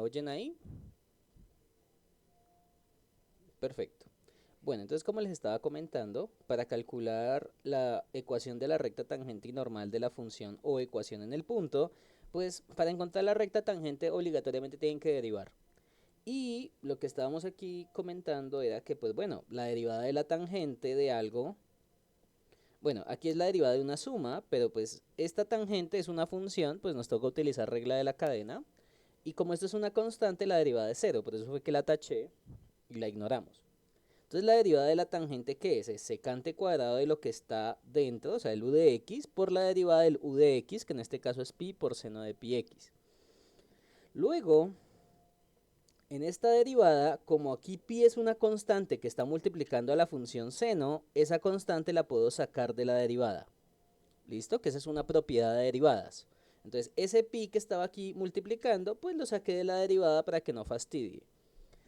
oyen ahí? Perfecto. Bueno, entonces como les estaba comentando, para calcular la ecuación de la recta tangente y normal de la función o ecuación en el punto, pues para encontrar la recta tangente obligatoriamente tienen que derivar. Y lo que estábamos aquí comentando era que, pues bueno, la derivada de la tangente de algo, bueno, aquí es la derivada de una suma, pero pues esta tangente es una función, pues nos toca utilizar regla de la cadena. Y como esto es una constante, la derivada es cero, por eso fue que la taché y la ignoramos. Entonces la derivada de la tangente, ¿qué es? Es secante cuadrado de lo que está dentro, o sea, el u de x, por la derivada del u de x, que en este caso es pi por seno de pi x. Luego, en esta derivada, como aquí pi es una constante que está multiplicando a la función seno, esa constante la puedo sacar de la derivada. ¿Listo? Que esa es una propiedad de derivadas. Entonces, ese pi que estaba aquí multiplicando, pues lo saqué de la derivada para que no fastidie.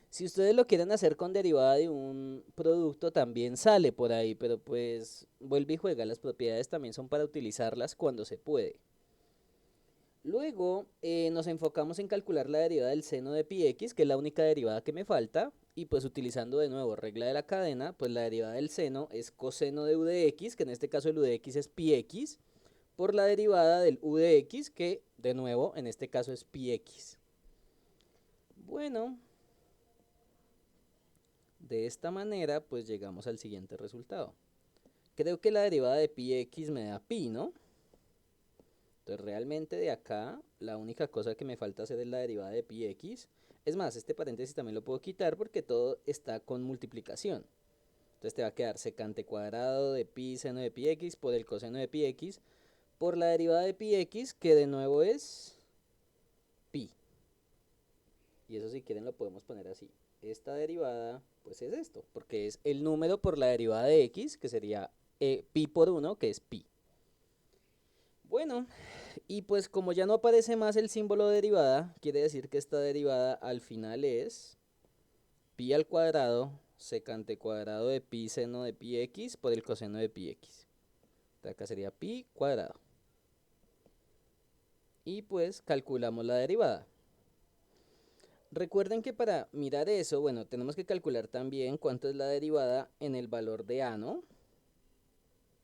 Si ustedes lo quieren hacer con derivada de un producto, también sale por ahí, pero pues vuelve y juega. Las propiedades también son para utilizarlas cuando se puede. Luego nos enfocamos en calcular la derivada del seno de pi x, que es la única derivada que me falta. Y pues utilizando de nuevo regla de la cadena, pues la derivada del seno es coseno de u de x, que en este caso el u de x es pi x, por la derivada del u de x, que de nuevo en este caso es pi x. Bueno, de esta manera pues llegamos al siguiente resultado. Creo que la derivada de pi x me da pi, ¿no? Entonces realmente de acá la única cosa que me falta hacer es la derivada de pi x. Es más, este paréntesis también lo puedo quitar porque todo está con multiplicación. Entonces te va a quedar secante cuadrado de pi seno de pi x por el coseno de pi x por la derivada de pi x, que de nuevo es pi. Y eso si quieren lo podemos poner así. Esta derivada pues es esto, porque es el número por la derivada de x, que sería pi por 1, que es pi. Bueno, y pues como ya no aparece más el símbolo de derivada, quiere decir que esta derivada al final es pi al cuadrado secante cuadrado de pi seno de pi x por el coseno de pi x. Entonces acá sería pi cuadrado. Y pues calculamos la derivada. Recuerden que para mirar eso, bueno, tenemos que calcular también cuánto es la derivada en el valor de a, ¿no?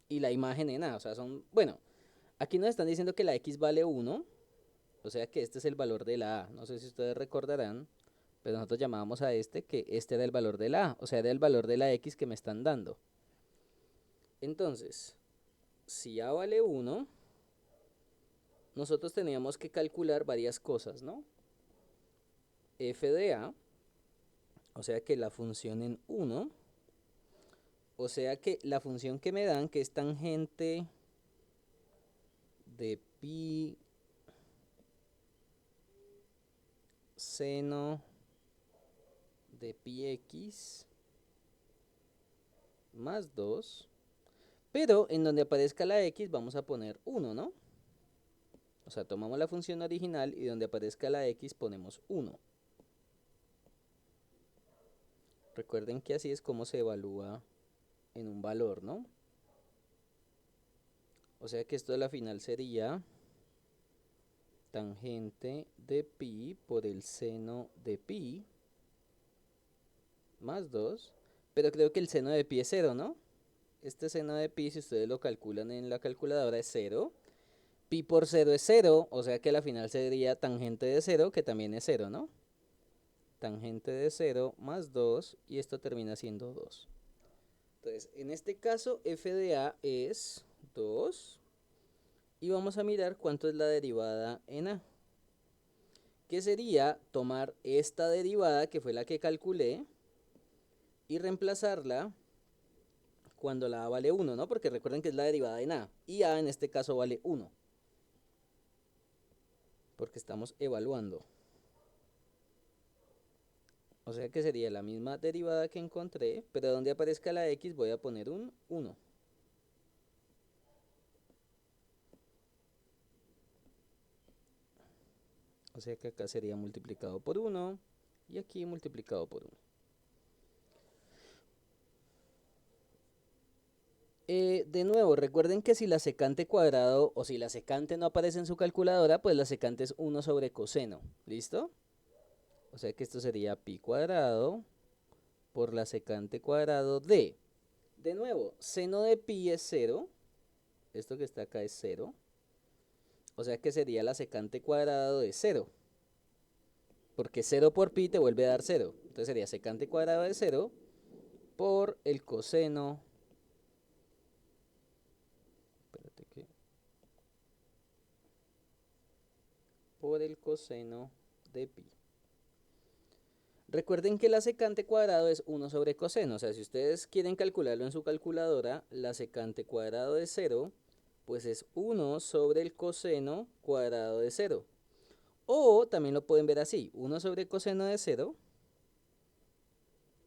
Y la imagen en a, o sea, son, bueno, aquí nos están diciendo que la x vale 1, o sea que este es el valor de la a. No sé si ustedes recordarán, pero nosotros llamábamos a este que este era el valor de la a, o sea, era el valor de la x que me están dando. Entonces, si a vale 1, nosotros teníamos que calcular varias cosas, ¿no? F de a, o sea que la función en 1, o sea que la función que me dan, que es tangente de pi seno de pi x más 2, pero en donde aparezca la x vamos a poner 1, ¿no? O sea, tomamos la función original y donde aparezca la x ponemos 1. Recuerden que así es como se evalúa en un valor, ¿no? O sea que esto a la final sería tangente de pi por el seno de pi más 2. Pero creo que el seno de pi es 0, ¿no? Este seno de pi, si ustedes lo calculan en la calculadora, es 0. Pi por 0 es 0, o sea que a la final sería tangente de 0, que también es 0, ¿no? Tangente de 0 más 2, y esto termina siendo 2. Entonces, en este caso, f de a es 2. Y vamos a mirar cuánto es la derivada en a. Que sería tomar esta derivada, que fue la que calculé, y reemplazarla cuando la a vale 1, ¿no? Porque recuerden que es la derivada en a. Y a en este caso vale 1. Porque estamos evaluando. O sea que sería la misma derivada que encontré, pero donde aparezca la x voy a poner un 1. O sea que acá sería multiplicado por 1 y aquí multiplicado por 1. De nuevo, recuerden que si la secante cuadrado o si la secante no aparece en su calculadora, pues la secante es 1 sobre coseno. ¿Listo? O sea que esto sería pi cuadrado por la secante cuadrado de nuevo, seno de pi es cero. Esto que está acá es cero. O sea que sería la secante cuadrado de cero. Porque cero por pi te vuelve a dar cero. Entonces sería secante cuadrado de cero por el coseno. Espérate que. Por el coseno de pi. Recuerden que la secante cuadrado es 1 sobre coseno. O sea, si ustedes quieren calcularlo en su calculadora, la secante cuadrado de cero, pues es 1 sobre el coseno cuadrado de cero. O también lo pueden ver así, 1 sobre coseno de cero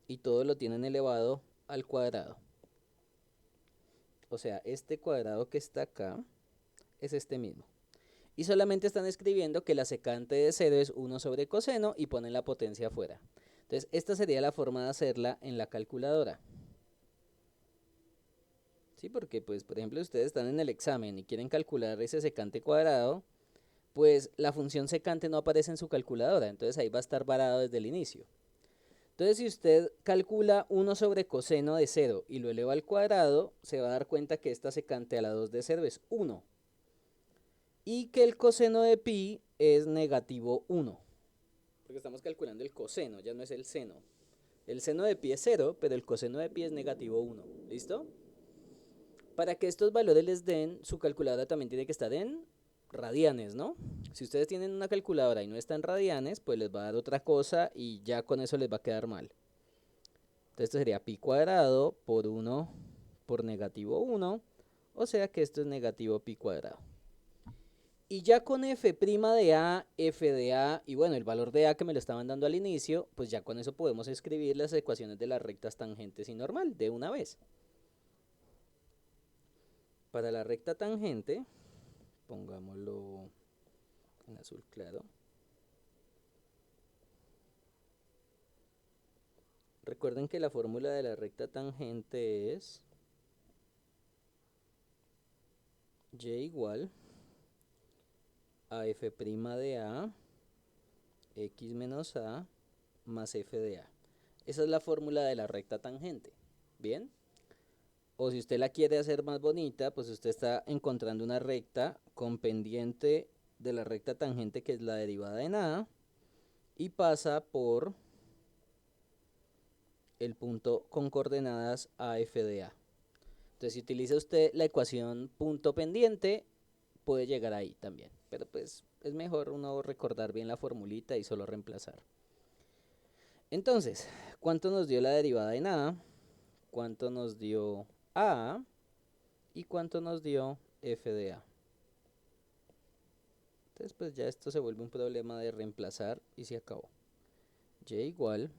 y todo lo tienen elevado al cuadrado. O sea, este cuadrado que está acá es este mismo. Y solamente están escribiendo que la secante de cero es 1 sobre coseno y ponen la potencia afuera. Entonces, esta sería la forma de hacerla en la calculadora. Sí, porque pues, por ejemplo, ustedes están en el examen y quieren calcular ese secante cuadrado, pues la función secante no aparece en su calculadora, entonces ahí va a estar varado desde el inicio. Entonces, si usted calcula 1 sobre coseno de cero y lo eleva al cuadrado, se va a dar cuenta que esta secante a la 2 de cero es 1. Y que el coseno de pi es negativo 1. Porque estamos calculando el coseno, ya no es el seno. El seno de pi es 0, pero el coseno de pi es negativo 1. ¿Listo? Para que estos valores les den, su calculadora también tiene que estar en radianes, ¿no? Si ustedes tienen una calculadora y no está en radianes, pues les va a dar otra cosa y ya con eso les va a quedar mal. Entonces esto sería pi cuadrado por 1 por negativo 1, o sea que esto es negativo pi cuadrado. Y ya con f' de a, f de a y bueno, el valor de a que me lo estaban dando al inicio, pues ya con eso podemos escribir las ecuaciones de las rectas tangentes y normal de una vez. Para la recta tangente, pongámoslo en azul claro. Recuerden que la fórmula de la recta tangente es y igual a f' de a, x menos a, más f de a. Esa es la fórmula de la recta tangente. ¿Bien? O si usted la quiere hacer más bonita, pues usted está encontrando una recta con pendiente de la recta tangente que es la derivada en a y pasa por el punto con coordenadas a f de a. Entonces si utiliza usted la ecuación punto pendiente, puede llegar ahí también. Pero pues es mejor uno recordar bien la formulita y solo reemplazar. Entonces, ¿cuánto nos dio la derivada en a? ¿Cuánto nos dio a? ¿Y cuánto nos dio f de a? Entonces pues ya esto se vuelve un problema de reemplazar y se acabó. Y igual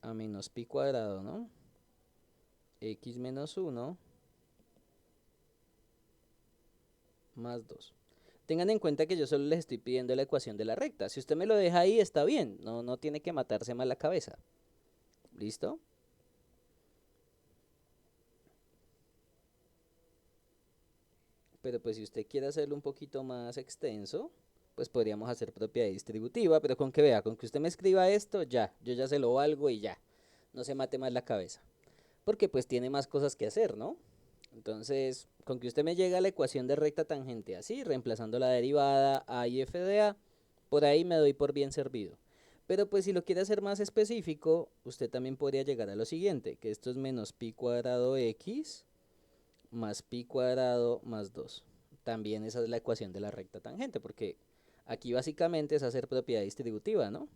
a menos pi cuadrado, ¿no? X menos 1 más 2. Tengan en cuenta que yo solo les estoy pidiendo la ecuación de la recta. Si usted me lo deja ahí, está bien. No tiene que matarse más la cabeza. ¿Listo? Pero pues si usted quiere hacerlo un poquito más extenso, pues podríamos hacer propiedad distributiva, pero con que vea, con que usted me escriba esto, ya, yo ya se lo valgo y ya. No se mate más la cabeza. Porque pues tiene más cosas que hacer, ¿no? Entonces, con que usted me llegue a la ecuación de recta tangente así, reemplazando la derivada a y f de a, por ahí me doy por bien servido. Pero pues si lo quiere hacer más específico, usted también podría llegar a lo siguiente, que esto es menos pi cuadrado x más pi cuadrado más 2. También esa es la ecuación de la recta tangente, porque aquí básicamente es hacer propiedad distributiva, ¿no?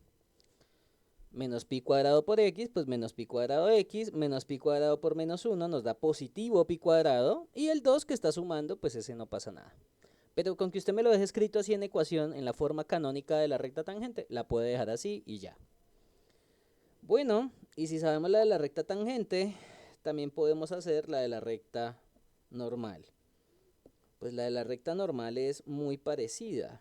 Menos pi cuadrado por x, pues menos pi cuadrado x, menos pi cuadrado por menos 1 nos da positivo pi cuadrado, y el 2 que está sumando, pues ese no pasa nada. Pero con que usted me lo deje escrito así en ecuación, en la forma canónica de la recta tangente, la puede dejar así y ya. Bueno, y si sabemos la de la recta tangente, también podemos hacer la de la recta normal. Pues la de la recta normal es muy parecida,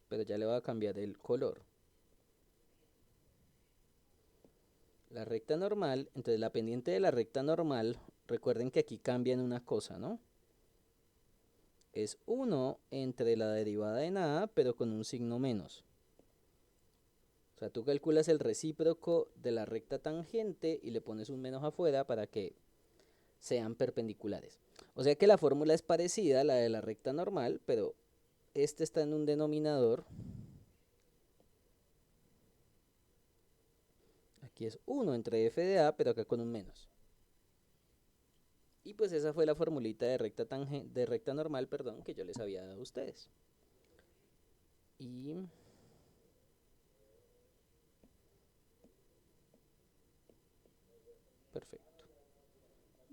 pero ya le voy a cambiar el color. La recta normal, entonces la pendiente de la recta normal, recuerden que aquí cambian una cosa, ¿no? es 1 entre la derivada de nada, pero con un signo menos. O sea, tú calculas el recíproco de la recta tangente y le pones un menos afuera para que sean perpendiculares. O sea que la fórmula es parecida a la de la recta normal, pero este está en un denominador. Aquí es 1 entre f de a, pero acá con un menos. Y pues esa fue la formulita de recta normal, perdón, que yo les había dado a ustedes. Y perfecto.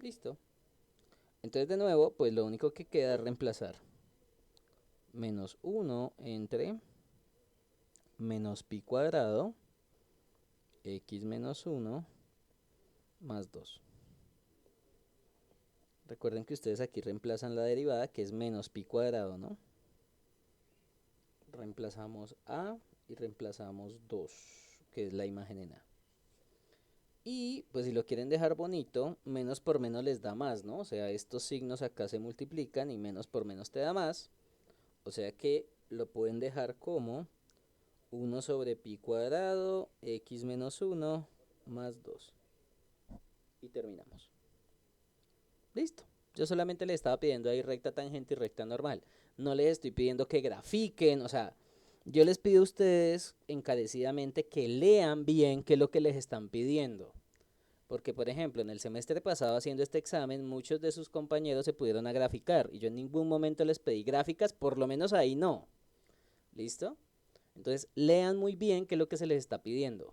Listo. Entonces de nuevo, pues lo único que queda es reemplazar menos 1 entre menos pi cuadrado x menos 1 más 2. Recuerden que ustedes aquí reemplazan la derivada, que es menos pi cuadrado, ¿no? Reemplazamos a y reemplazamos 2, que es la imagen en a. Y pues si lo quieren dejar bonito, menos por menos les da más, ¿no? O sea, estos signos acá se multiplican y menos por menos te da más. O sea que lo pueden dejar como 1 sobre pi cuadrado, x menos 1 más 2. Y terminamos. Listo. Yo solamente les estaba pidiendo ahí recta tangente y recta normal. No les estoy pidiendo que grafiquen, o sea, yo les pido a ustedes encarecidamente que lean bien qué es lo que les están pidiendo. Porque, por ejemplo, en el semestre pasado haciendo este examen, muchos de sus compañeros se pudieron a graficar y yo en ningún momento les pedí gráficas, por lo menos ahí no. ¿Listo? Entonces, lean muy bien qué es lo que se les está pidiendo.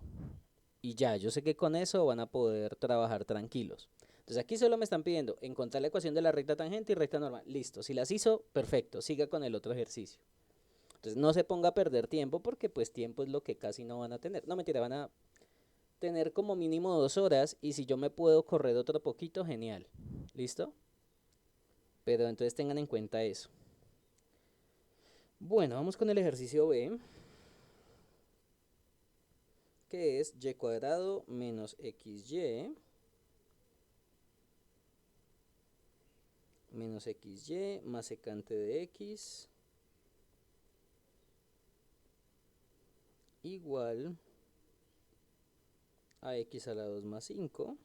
Y ya, yo sé que con eso van a poder trabajar tranquilos. Entonces aquí solo me están pidiendo encontrar la ecuación de la recta tangente y recta normal. Listo, si las hizo, perfecto, siga con el otro ejercicio. Entonces no se ponga a perder tiempo porque pues tiempo es lo que casi no van a tener. No, mentira, van a tener como mínimo 2 horas y si yo me puedo correr otro poquito, genial. ¿Listo? Pero entonces tengan en cuenta eso. Bueno, vamos con el ejercicio B, que es y cuadrado menos xy menos xy más secante de x igual a x a la 2 más 5.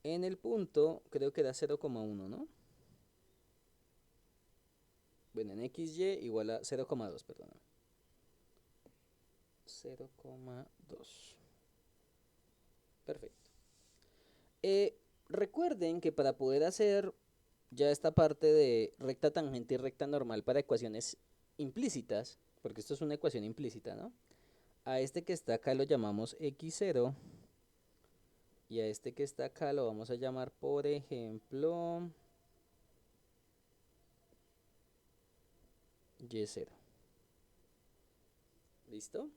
En el punto, creo que era 0,1, ¿no? Bueno, en xy igual a 0,2, perdón. 0,2. Perfecto. Recuerden que para poder hacer ya esta parte de recta tangente y recta normal para ecuaciones implícitas, porque esto es una ecuación implícita, ¿no? A este que está acá lo llamamos x0 y a este que está acá lo vamos a llamar, por ejemplo, y0. ¿Listo?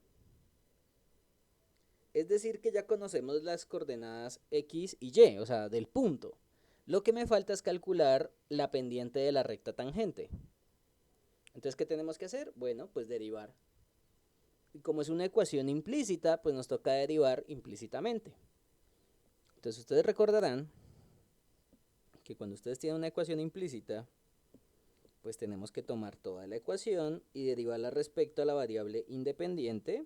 Es decir, que ya conocemos las coordenadas x y y, o sea, del punto. Lo que me falta es calcular la pendiente de la recta tangente. Entonces, ¿qué tenemos que hacer? Bueno, pues derivar. Y como es una ecuación implícita, pues nos toca derivar implícitamente. Entonces, ustedes recordarán que cuando ustedes tienen una ecuación implícita, pues tenemos que tomar toda la ecuación y derivarla respecto a la variable independiente,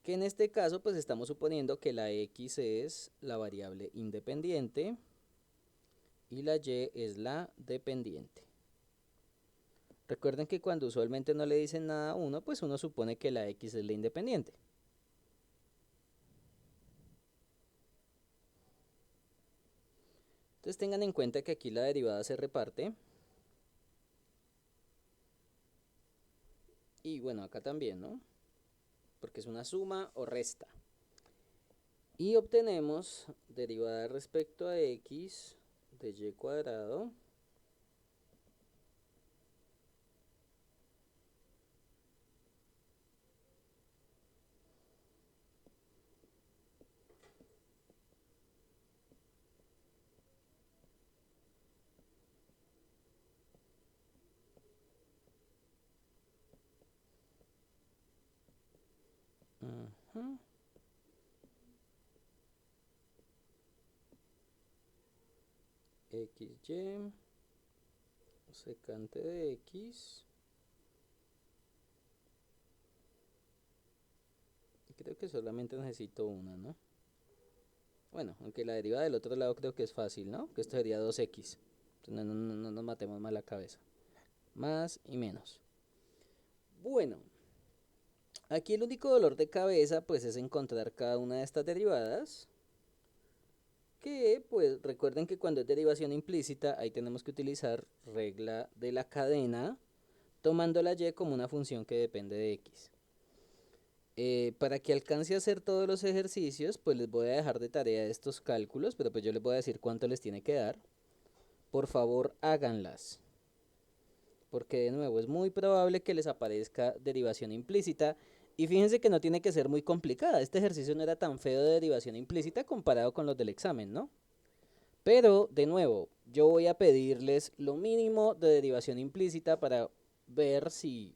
que en este caso pues estamos suponiendo que la x es la variable independiente y la y es la dependiente. Recuerden que cuando usualmente no le dicen nada a uno, pues uno supone que la x es la independiente. Entonces tengan en cuenta que aquí la derivada se reparte. Y bueno, acá también, ¿no? Porque es una suma o resta. Y obtenemos derivada respecto a x de y cuadrado uh-huh, xy secante de x. Creo que solamente necesito una, ¿no? Bueno, aunque la derivada del otro lado creo que es fácil, ¿no? Que esto sería 2x. Entonces no nos matemos más la cabeza. Más y menos. Bueno, aquí el único dolor de cabeza pues es encontrar cada una de estas derivadas. Que pues recuerden que cuando es derivación implícita ahí tenemos que utilizar regla de la cadena tomando la y como una función que depende de x. Para que alcance a hacer todos los ejercicios, pues les voy a dejar de tarea estos cálculos, pero pues yo les voy a decir cuánto les tiene que dar. Por favor, háganlas. Porque de nuevo, es muy probable que les aparezca derivación implícita. Y fíjense que no tiene que ser muy complicada. Este ejercicio no era tan feo de derivación implícita comparado con los del examen, ¿no? Pero, de nuevo, yo voy a pedirles lo mínimo de derivación implícita para ver si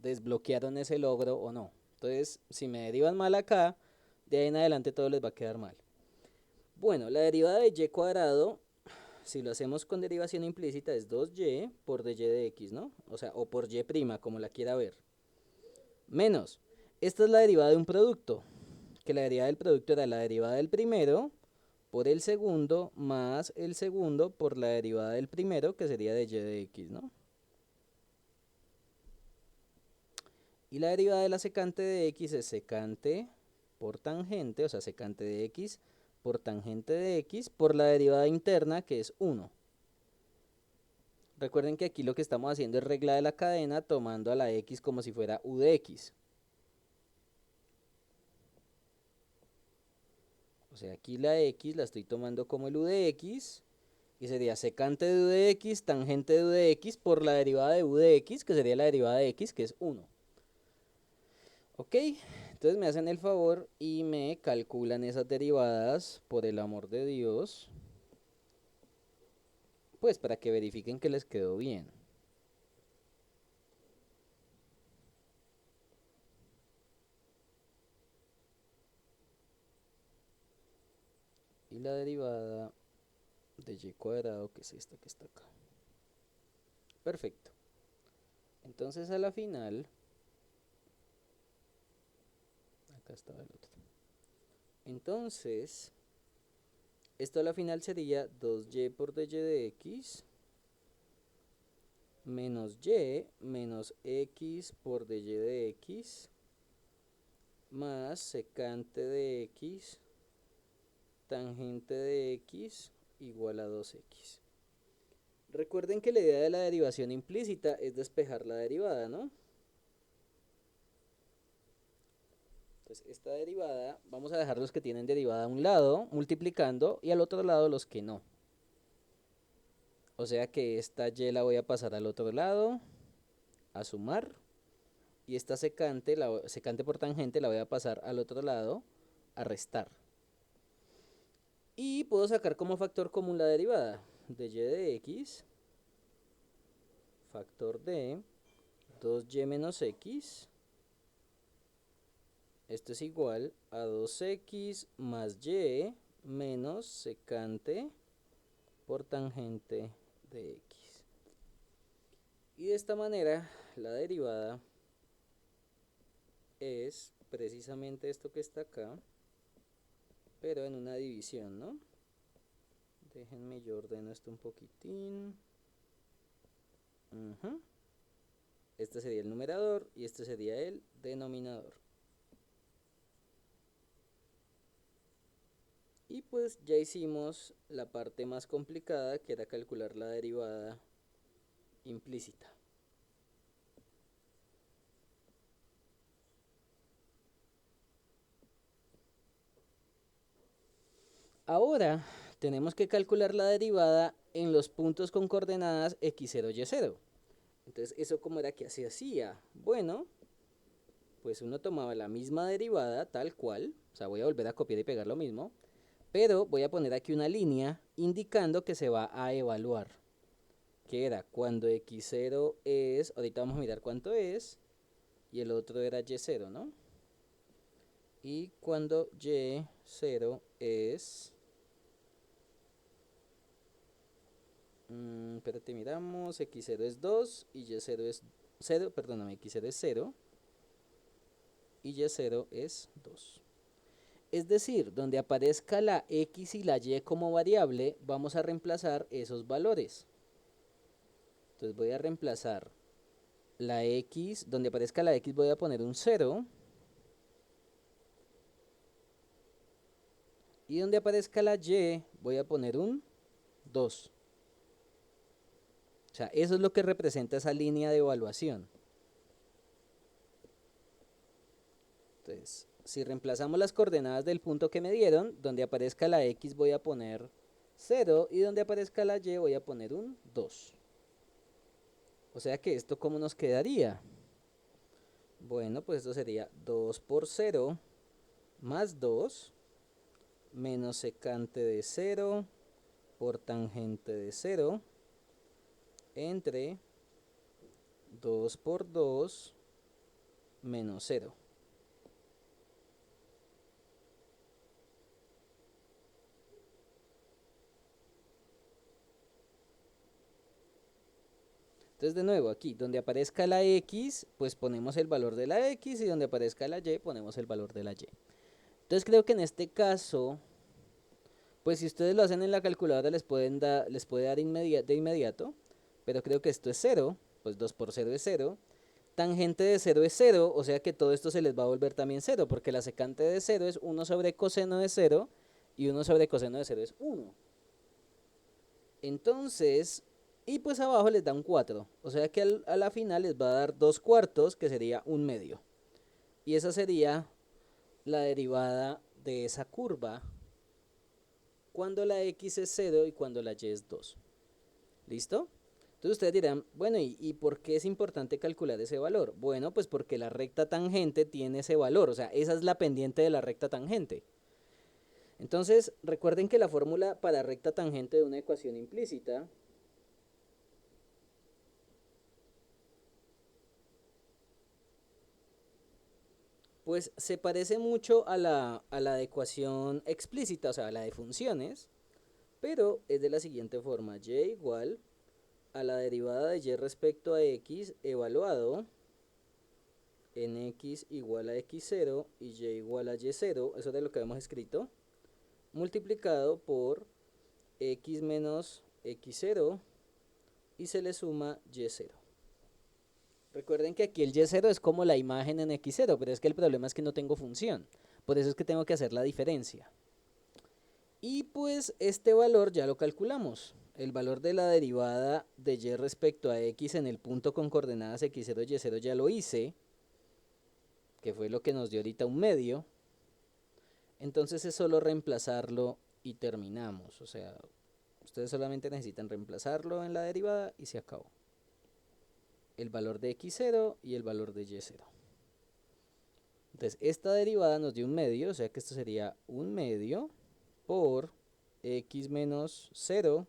desbloquearon ese logro o no. Entonces, si me derivan mal acá, de ahí en adelante todo les va a quedar mal. Bueno, la derivada de y cuadrado, si lo hacemos con derivación implícita, es 2y por dy de x, ¿no? O sea, o por y', como la quiera ver. Menos, esta es la derivada de un producto, que la derivada del producto era la derivada del primero por el segundo más el segundo por la derivada del primero, que sería de y de x, ¿no? Y la derivada de la secante de x es secante por tangente, o sea, secante de x por tangente de x por la derivada interna, que es 1. Recuerden que aquí lo que estamos haciendo es regla de la cadena tomando a la x como si fuera u de x. O sea, aquí la x la estoy tomando como el u de x y sería secante de u de x, tangente de u de x por la derivada de u de x, que sería la derivada de x, que es 1. Ok, entonces me hacen el favor y me calculan esas derivadas, por el amor de Dios, pues para que verifiquen que les quedó bien. Y la derivada de y cuadrado, que es esta que está acá. Perfecto. Entonces a la final, acá estaba el otro. Entonces, esto a la final sería 2y por dy de x menos y menos x por dy de x más secante de x tangente de x igual a 2x. Recuerden que la idea de la derivación implícita es despejar la derivada, ¿no? Entonces, esta derivada, vamos a dejar los que tienen derivada a un lado, multiplicando, y al otro lado los que no. O sea que esta y la voy a pasar al otro lado, a sumar, y esta secante, secante por tangente, la voy a pasar al otro lado, a restar. Y puedo sacar como factor común la derivada de y de x, factor de 2y menos x. Esto es igual a 2x más y menos secante por tangente de x. Y de esta manera la derivada es precisamente esto que está acá, pero en una división, ¿no? Déjenme yo ordeno esto un poquitín. Este sería el numerador y este sería el denominador. Y pues ya hicimos la parte más complicada, que era calcular la derivada implícita. Ahora tenemos que calcular la derivada en los puntos con coordenadas x0, y0. Entonces, ¿eso cómo era que se hacía? Bueno, pues uno tomaba la misma derivada tal cual, o sea, voy a volver a copiar y pegar lo mismo, pero voy a poner aquí una línea indicando que se va a evaluar, que era cuando x0 es, ahorita vamos a mirar cuánto es, y el otro era y0, ¿no? Y cuando y0 es Espérate, miramos, x0 es 2 y y0 es 0, perdóname, x0 es 0 y y0 es 2. Es decir, donde aparezca la x y la y como variable, vamos a reemplazar esos valores. Entonces voy a reemplazar la x, donde aparezca la x voy a poner un 0. Y donde aparezca la y voy a poner un 2. O sea, eso es lo que representa esa línea de evaluación. Entonces, si reemplazamos las coordenadas del punto que me dieron, donde aparezca la x voy a poner 0 y donde aparezca la y voy a poner un 2. O sea que esto, ¿cómo nos quedaría? Bueno, pues esto sería 2 por 0 más 2 menos secante de 0 por tangente de 0 entre 2 por 2 menos 0. Entonces de nuevo aquí, donde aparezca la x, pues ponemos el valor de la x y donde aparezca la y, ponemos el valor de la y. Entonces creo que en este caso, pues si ustedes lo hacen en la calculadora les puede dar de inmediato, pero creo que esto es 0, pues 2 por 0 es 0. Tangente de 0 es 0, o sea que todo esto se les va a volver también 0, porque la secante de 0 es 1 sobre coseno de 0 y 1 sobre coseno de 0 es 1. Entonces, y pues abajo les da un 4, o sea que a la final les va a dar 2 cuartos, que sería un medio. Y esa sería la derivada de esa curva cuando la x es 0 y cuando la y es 2. ¿Listo? Entonces ustedes dirán, bueno, ¿y por qué es importante calcular ese valor? Bueno, pues porque la recta tangente tiene ese valor, o sea, esa es la pendiente de la recta tangente. Entonces, recuerden que la fórmula para recta tangente de una ecuación implícita pues se parece mucho a la de ecuación explícita, o sea, a la de funciones, pero es de la siguiente forma: y igual a la derivada de y respecto a x evaluado en x igual a x0 y y igual a y0, eso es de lo que habíamos escrito, multiplicado por x menos x0 y se le suma y0. Recuerden que aquí el y0 es como la imagen en x0, pero es que el problema es que no tengo función. Por eso es que tengo que hacer la diferencia. Y pues este valor ya lo calculamos. El valor de la derivada de y respecto a x en el punto con coordenadas x0 y y0 ya lo hice, que fue lo que nos dio ahorita un medio. Entonces es solo reemplazarlo y terminamos. O sea, ustedes solamente necesitan reemplazarlo en la derivada y se acabó. El valor de x0 y el valor de y0. Entonces esta derivada nos dio un medio, o sea que esto sería un medio por x menos 0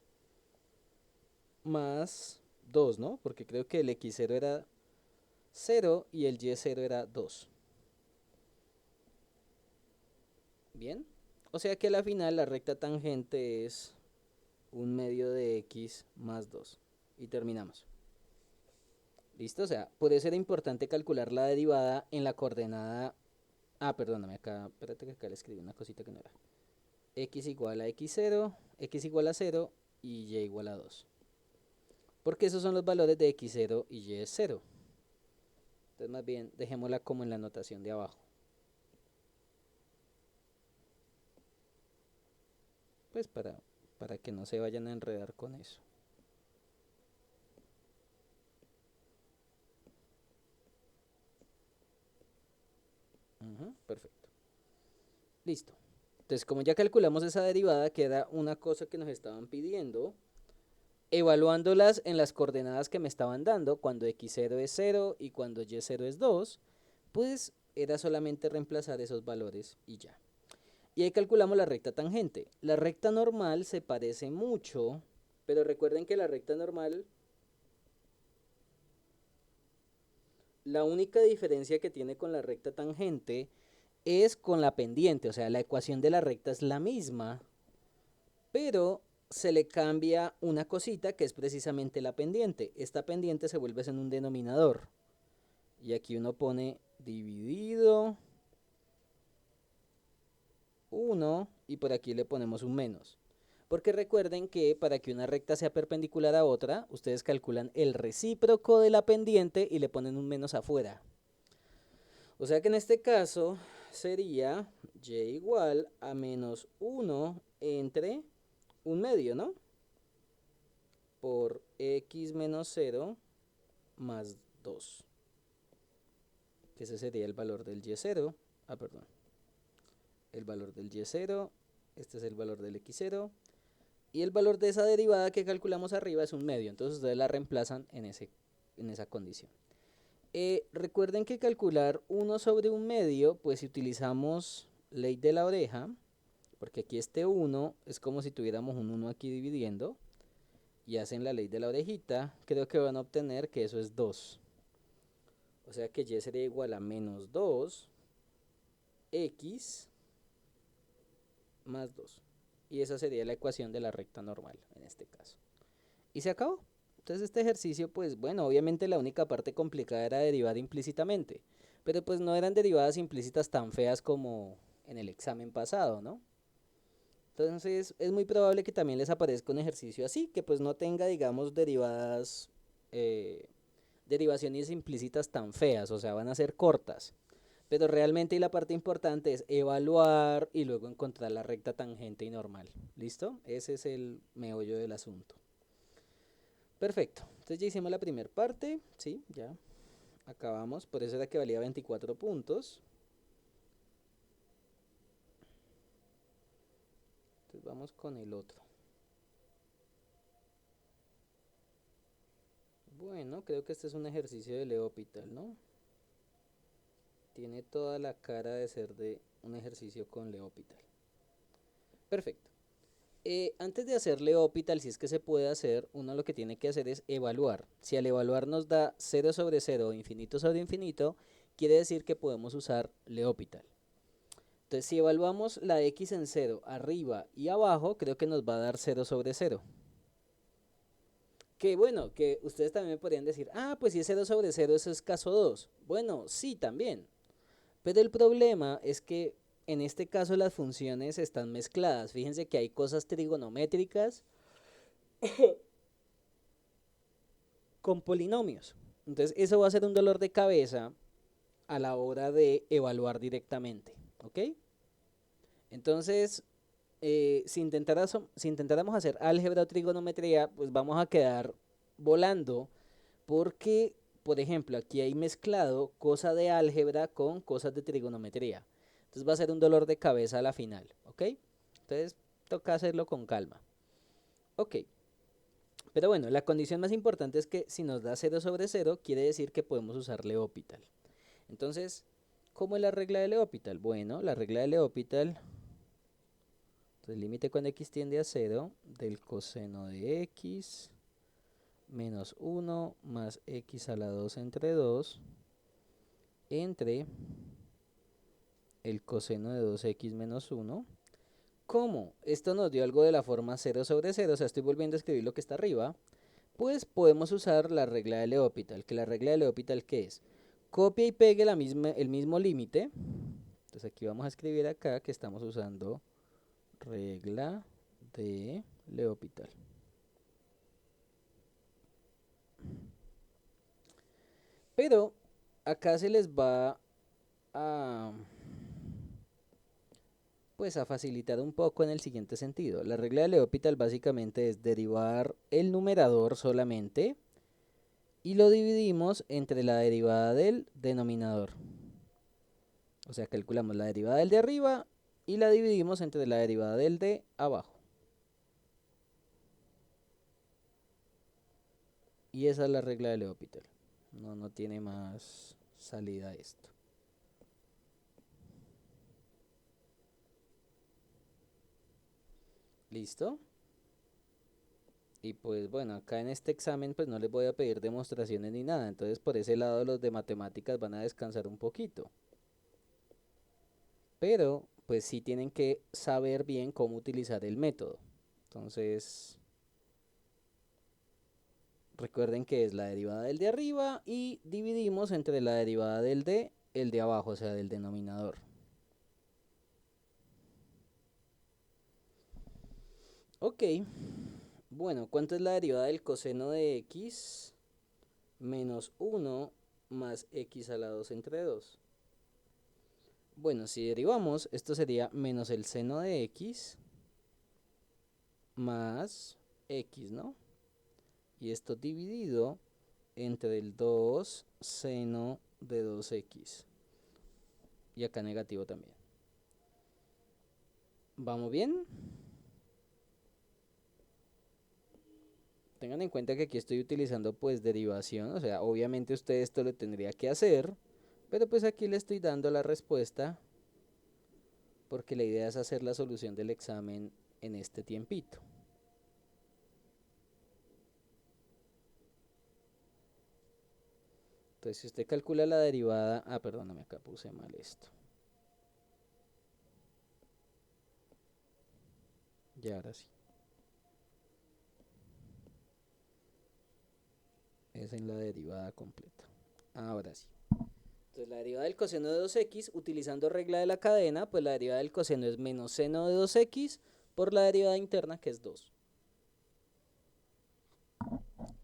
más 2, ¿no? Porque creo que el x0 era 0 y el y0 era 2. Bien. O sea que a la final la recta tangente es un medio de x más 2. Y terminamos. ¿Listo? O sea, por eso era importante calcular la derivada en la coordenada. Ah, perdóname, acá, espérate que acá le escribí una cosita que no era. X igual a x0, x igual a 0 y y igual a 2. Porque esos son los valores de x0 y y es 0. Entonces más bien dejémosla como en la notación de abajo. Pues para que no se vayan a enredar con eso. Perfecto. Listo. Entonces, como ya calculamos esa derivada, que era una cosa que nos estaban pidiendo, evaluándolas en las coordenadas que me estaban dando, cuando x0 es 0 y cuando y0 es 2, pues era solamente reemplazar esos valores y ya. Y ahí calculamos la recta tangente. La recta normal se parece mucho, pero recuerden que la recta normal, la única diferencia que tiene con la recta tangente es con la pendiente, o sea, la ecuación de la recta es la misma, pero se le cambia una cosita que es precisamente la pendiente. Esta pendiente se vuelve en un denominador. Y aquí uno pone dividido 1 y por aquí le ponemos un menos. Porque recuerden que para que una recta sea perpendicular a otra, ustedes calculan el recíproco de la pendiente y le ponen un menos afuera. O sea que en este caso sería y igual a menos 1 entre un medio, ¿no? Por x menos 0 más 2. Que ese sería el valor del y0. Ah, perdón. El valor del y0. Este es el valor del x0. Y el valor de esa derivada que calculamos arriba es un medio. Entonces ustedes la reemplazan en esa condición. Recuerden que calcular 1 sobre un medio, pues si utilizamos ley de la oreja, porque aquí este 1 es como si tuviéramos un 1 aquí dividiendo, y hacen la ley de la orejita, creo que van a obtener que eso es 2. O sea que y sería igual a menos 2 x más 2. Y esa sería la ecuación de la recta normal en este caso. Y se acabó. Entonces este ejercicio, pues bueno, obviamente la única parte complicada era derivar implícitamente. Pero pues no eran derivadas implícitas tan feas como en el examen pasado, ¿no? Entonces es muy probable que también les aparezca un ejercicio así, que pues no tenga, digamos, derivaciones implícitas tan feas, o sea, van a ser cortas. Pero realmente y la parte importante es evaluar y luego encontrar la recta tangente y normal. ¿Listo? Ese es el meollo del asunto. Perfecto. Entonces ya hicimos la primera parte. Sí, ya acabamos. Por eso era que valía 24 puntos. Entonces vamos con el otro. Bueno, creo que este es un ejercicio de L'Hopital, ¿no? Tiene toda la cara de ser de un ejercicio con L'Hopital. Perfecto. Antes de hacer L'Hopital, si es que se puede hacer, uno lo que tiene que hacer es evaluar. Si al evaluar nos da 0 sobre 0 o infinito sobre infinito, quiere decir que podemos usar L'Hopital. Entonces, si evaluamos la x en 0 arriba y abajo, creo que nos va a dar 0 sobre 0. Que bueno, que ustedes también me podrían decir, ah, pues si es 0 sobre 0, eso es caso 2. Bueno, sí, también. Pero el problema es que en este caso las funciones están mezcladas. Fíjense que hay cosas trigonométricas con polinomios. Entonces, eso va a ser un dolor de cabeza a la hora de evaluar directamente. ¿Ok? Entonces, si intentáramos hacer álgebra o trigonometría, pues vamos a quedar volando porque, por ejemplo, aquí hay mezclado cosa de álgebra con cosas de trigonometría. Entonces va a ser un dolor de cabeza a la final, ¿ok? Entonces toca hacerlo con calma. Ok, pero bueno, la condición más importante es que si nos da 0 sobre 0, quiere decir que podemos usar L'Hopital. Entonces, ¿cómo es la regla de L'Hopital? Bueno, la regla de L'Hopital, el límite cuando x tiende a 0 del coseno de x menos 1 más x a la 2 entre 2 entre el coseno de 2x menos 1. ¿Cómo? Esto nos dio algo de la forma 0 sobre 0, o sea, estoy volviendo a escribir lo que está arriba. Pues podemos usar la regla de L'Hopital, que la regla de L'Hopital, ¿qué es? Copia y pegue el mismo límite. Entonces aquí vamos a escribir acá que estamos usando regla de L'Hopital. Pero acá se les va a pues a facilitar un poco en el siguiente sentido. La regla de L'Hopital básicamente es derivar el numerador solamente y lo dividimos entre la derivada del denominador. O sea, calculamos la derivada del de arriba y la dividimos entre la derivada del de abajo. Y esa es la regla de L'Hopital. No tiene más salida esto. ¿Listo? Y pues bueno, acá en este examen pues no les voy a pedir demostraciones ni nada. Entonces por ese lado los de matemáticas van a descansar un poquito. Pero pues sí tienen que saber bien cómo utilizar el método. Entonces, recuerden que es la derivada del de arriba y dividimos entre la derivada del de el de abajo, o sea, del denominador. Ok, bueno, ¿cuánto es la derivada del coseno de x menos 1 más x a la 2 entre 2? Bueno, si derivamos, esto sería menos el seno de x más x, ¿no? Y esto dividido entre el 2 seno de 2x. Y acá negativo también. ¿Vamos bien? Tengan en cuenta que aquí estoy utilizando pues derivación, o sea, obviamente usted esto lo tendría que hacer, pero pues aquí le estoy dando la respuesta porque la idea es hacer la solución del examen en este tiempito. Entonces, si usted calcula la derivada, perdóname, acá puse mal esto. Ya, ahora sí. Es en la derivada completa. Ahora sí. Entonces, la derivada del coseno de 2x, utilizando regla de la cadena, pues la derivada del coseno es menos seno de 2x por la derivada interna, que es 2.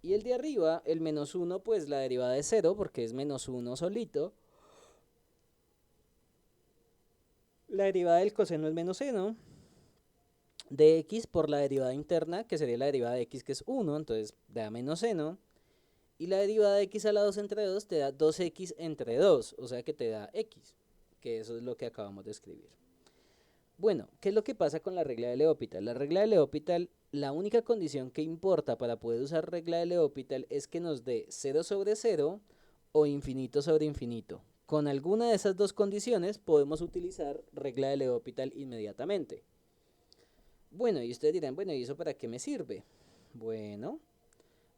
Y el de arriba, el menos 1, pues la derivada es 0, porque es menos 1 solito. La derivada del coseno es menos seno de x por la derivada interna, que sería la derivada de x, que es 1, entonces da menos seno. Y la derivada de x a la 2 entre 2 te da 2x entre 2, o sea que te da x, que eso es lo que acabamos de escribir. Bueno, ¿qué es lo que pasa con la regla de L'Hopital? La regla de L'Hopital, la única condición que importa para poder usar regla de L'Hopital es que nos dé 0 sobre 0 o infinito sobre infinito. Con alguna de esas dos condiciones podemos utilizar regla de L'Hopital inmediatamente. Bueno, y ustedes dirán, bueno, ¿y eso para qué me sirve? Bueno,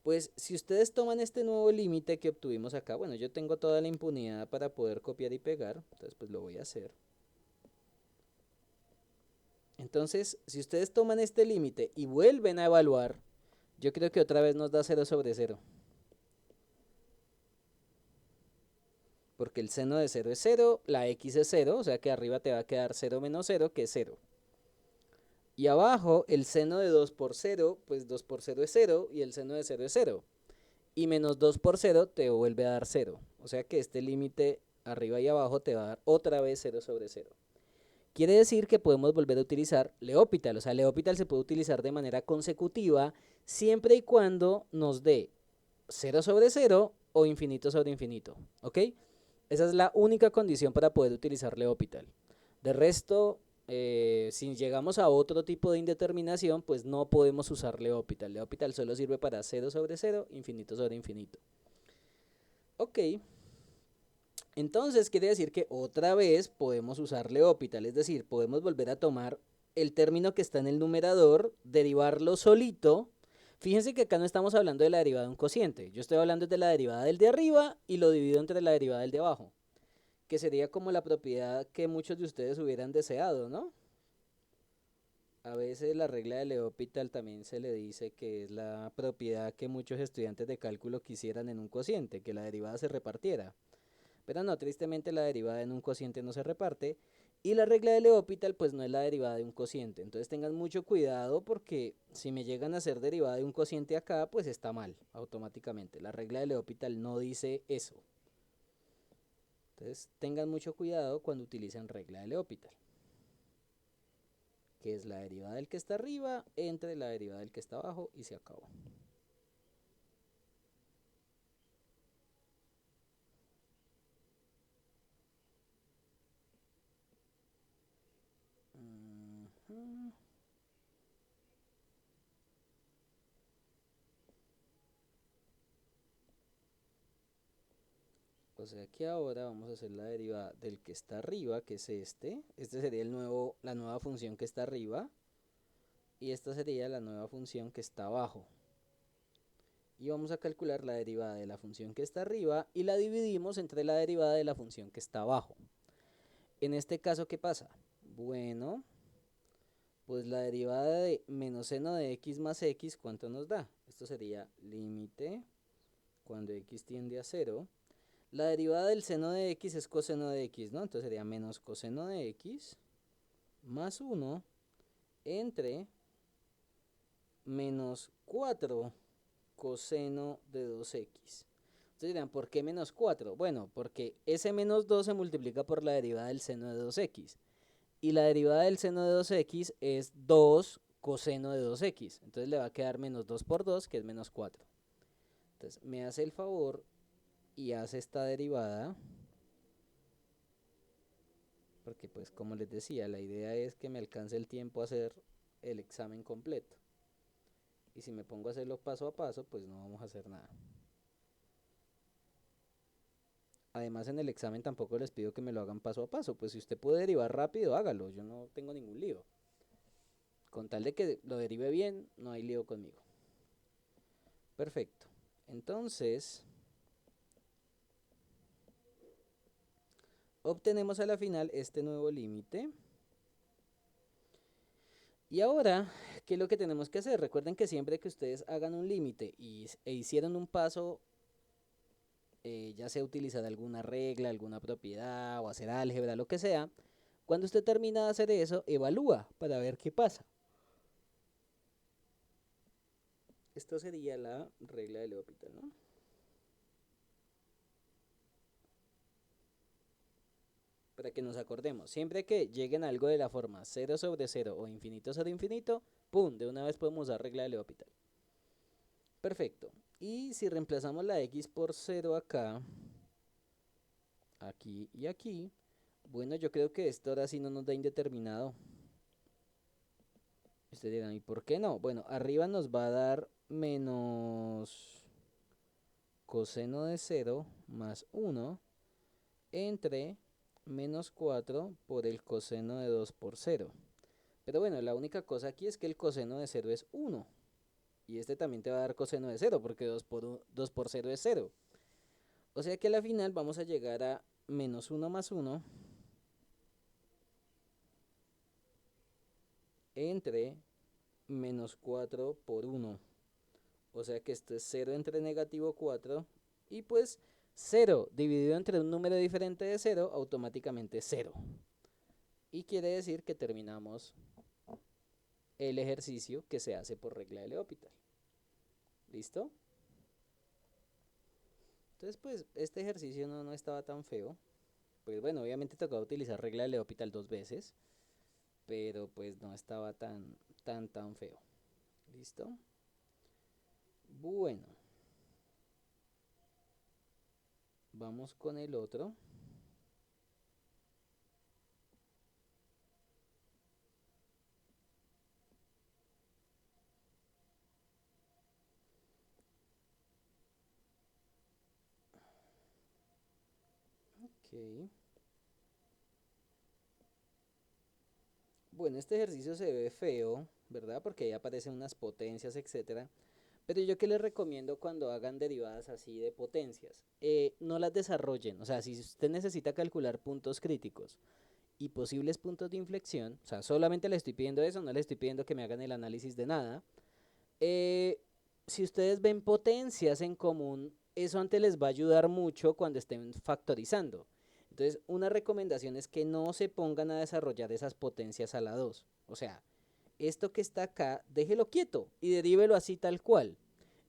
pues si ustedes toman este nuevo límite que obtuvimos acá, bueno, yo tengo toda la impunidad para poder copiar y pegar, entonces pues lo voy a hacer. Entonces, si ustedes toman este límite y vuelven a evaluar, yo creo que otra vez nos da 0 sobre 0. Porque el seno de 0 es 0, la x es 0, o sea que arriba te va a quedar 0 menos 0, que es 0. Y abajo, el seno de 2 por 0, pues 2 por 0 es 0 y el seno de 0 es 0. Y menos 2 por 0 te vuelve a dar 0. O sea que este límite arriba y abajo te va a dar otra vez 0 sobre 0. Quiere decir que podemos volver a utilizar L'Hopital. O sea, L'Hopital se puede utilizar de manera consecutiva siempre y cuando nos dé 0 sobre 0 o infinito sobre infinito. ¿Ok? Esa es la única condición para poder utilizar L'Hopital. De resto, si llegamos a otro tipo de indeterminación, pues no podemos usar L'Hopital. L'Hopital solo sirve para 0 sobre 0, infinito sobre infinito. Ok. Entonces quiere decir que otra vez podemos usar L'Hopital, es decir, podemos volver a tomar el término que está en el numerador, derivarlo solito. Fíjense que acá no estamos hablando de la derivada de un cociente, yo estoy hablando de la derivada del de arriba y lo divido entre la derivada del de abajo, que sería como la propiedad que muchos de ustedes hubieran deseado, ¿no? A veces la regla de L'Hopital también se le dice que es la propiedad que muchos estudiantes de cálculo quisieran en un cociente, que la derivada se repartiera. Pero no, tristemente la derivada en un cociente no se reparte. Y la regla de L'Hopital pues no es la derivada de un cociente. Entonces tengan mucho cuidado porque si me llegan a ser derivada de un cociente acá, pues está mal automáticamente. La regla de L'Hopital no dice eso. Entonces tengan mucho cuidado cuando utilicen regla de L'Hopital, que es la derivada del que está arriba entre la derivada del que está abajo y se acabó. Uh-huh. O sea que ahora vamos a hacer la derivada del que está arriba, que es este. Este sería la nueva función que está arriba. Y esta sería la nueva función que está abajo. Y vamos a calcular la derivada de la función que está arriba y la dividimos entre la derivada de la función que está abajo. En este caso, ¿qué pasa? Bueno, Pues la derivada de menos seno de x más x, ¿cuánto nos da? Esto sería límite cuando x tiende a cero. La derivada del seno de x es coseno de x, ¿no? Entonces sería menos coseno de x más 1 entre menos 4 coseno de 2x. Entonces dirán, ¿por qué menos 4? Bueno, porque ese menos 2 se multiplica por la derivada del seno de 2x. Y la derivada del seno de 2x es 2 coseno de 2x. Entonces le va a quedar menos 2 por 2, que es menos 4. Entonces me hace el favor y hace esta derivada. Porque pues como les decía, la idea es que me alcance el tiempo a hacer el examen completo. Y si me pongo a hacerlo paso a paso, pues no vamos a hacer nada. Además en el examen tampoco les pido que me lo hagan paso a paso. Pues si usted puede derivar rápido, hágalo. Yo no tengo ningún lío. Con tal de que lo derive bien, no hay lío conmigo. Perfecto. Entonces, obtenemos a la final este nuevo límite. Y ahora, ¿qué es lo que tenemos que hacer? Recuerden que siempre que ustedes hagan un límite e hicieron un paso, ya sea utilizar alguna regla, alguna propiedad o hacer álgebra, lo que sea, cuando usted termina de hacer eso, evalúa para ver qué pasa. Esto sería la regla de L'Hopital, ¿no? Para que nos acordemos, siempre que lleguen a algo de la forma 0 sobre 0 o infinito sobre infinito, ¡pum! De una vez podemos usar regla de L'Hopital. Perfecto. Y si reemplazamos la x por 0 acá, aquí y aquí, bueno, yo creo que esto ahora sí no nos da indeterminado. Ustedes dirán, ¿y por qué no? Bueno, arriba nos va a dar menos coseno de 0 más 1 entre menos 4 por el coseno de 2 por 0. Pero bueno, la única cosa aquí es que el coseno de 0 es 1. Y este también te va a dar coseno de 0 porque 2 por 0 es 0. O sea que a la final vamos a llegar a menos 1 más 1 entre menos 4 por 1. O sea que esto es 0 entre negativo 4. Y pues 0 dividido entre un número diferente de 0, automáticamente 0. Y quiere decir que terminamos el ejercicio que se hace por regla de L'Hopital. ¿Listo? Entonces pues este ejercicio no estaba tan feo. Pues bueno, obviamente tocaba utilizar regla de L'Hopital 2 veces. Pero pues no estaba tan feo. ¿Listo? Bueno, vamos con el otro. Ok. Bueno, este ejercicio se ve feo, ¿verdad? Porque ahí aparecen unas potencias, etcétera. Pero yo que les recomiendo cuando hagan derivadas así de potencias, no las desarrollen. O sea, si usted necesita calcular puntos críticos y posibles puntos de inflexión, o sea, solamente le estoy pidiendo eso, no le estoy pidiendo que me hagan el análisis de nada. Eh, si ustedes ven potencias en común, eso antes les va a ayudar mucho cuando estén factorizando. Entonces, una recomendación es que no se pongan a desarrollar esas potencias a la 2. O sea, esto que está acá, déjelo quieto y derívelo así tal cual.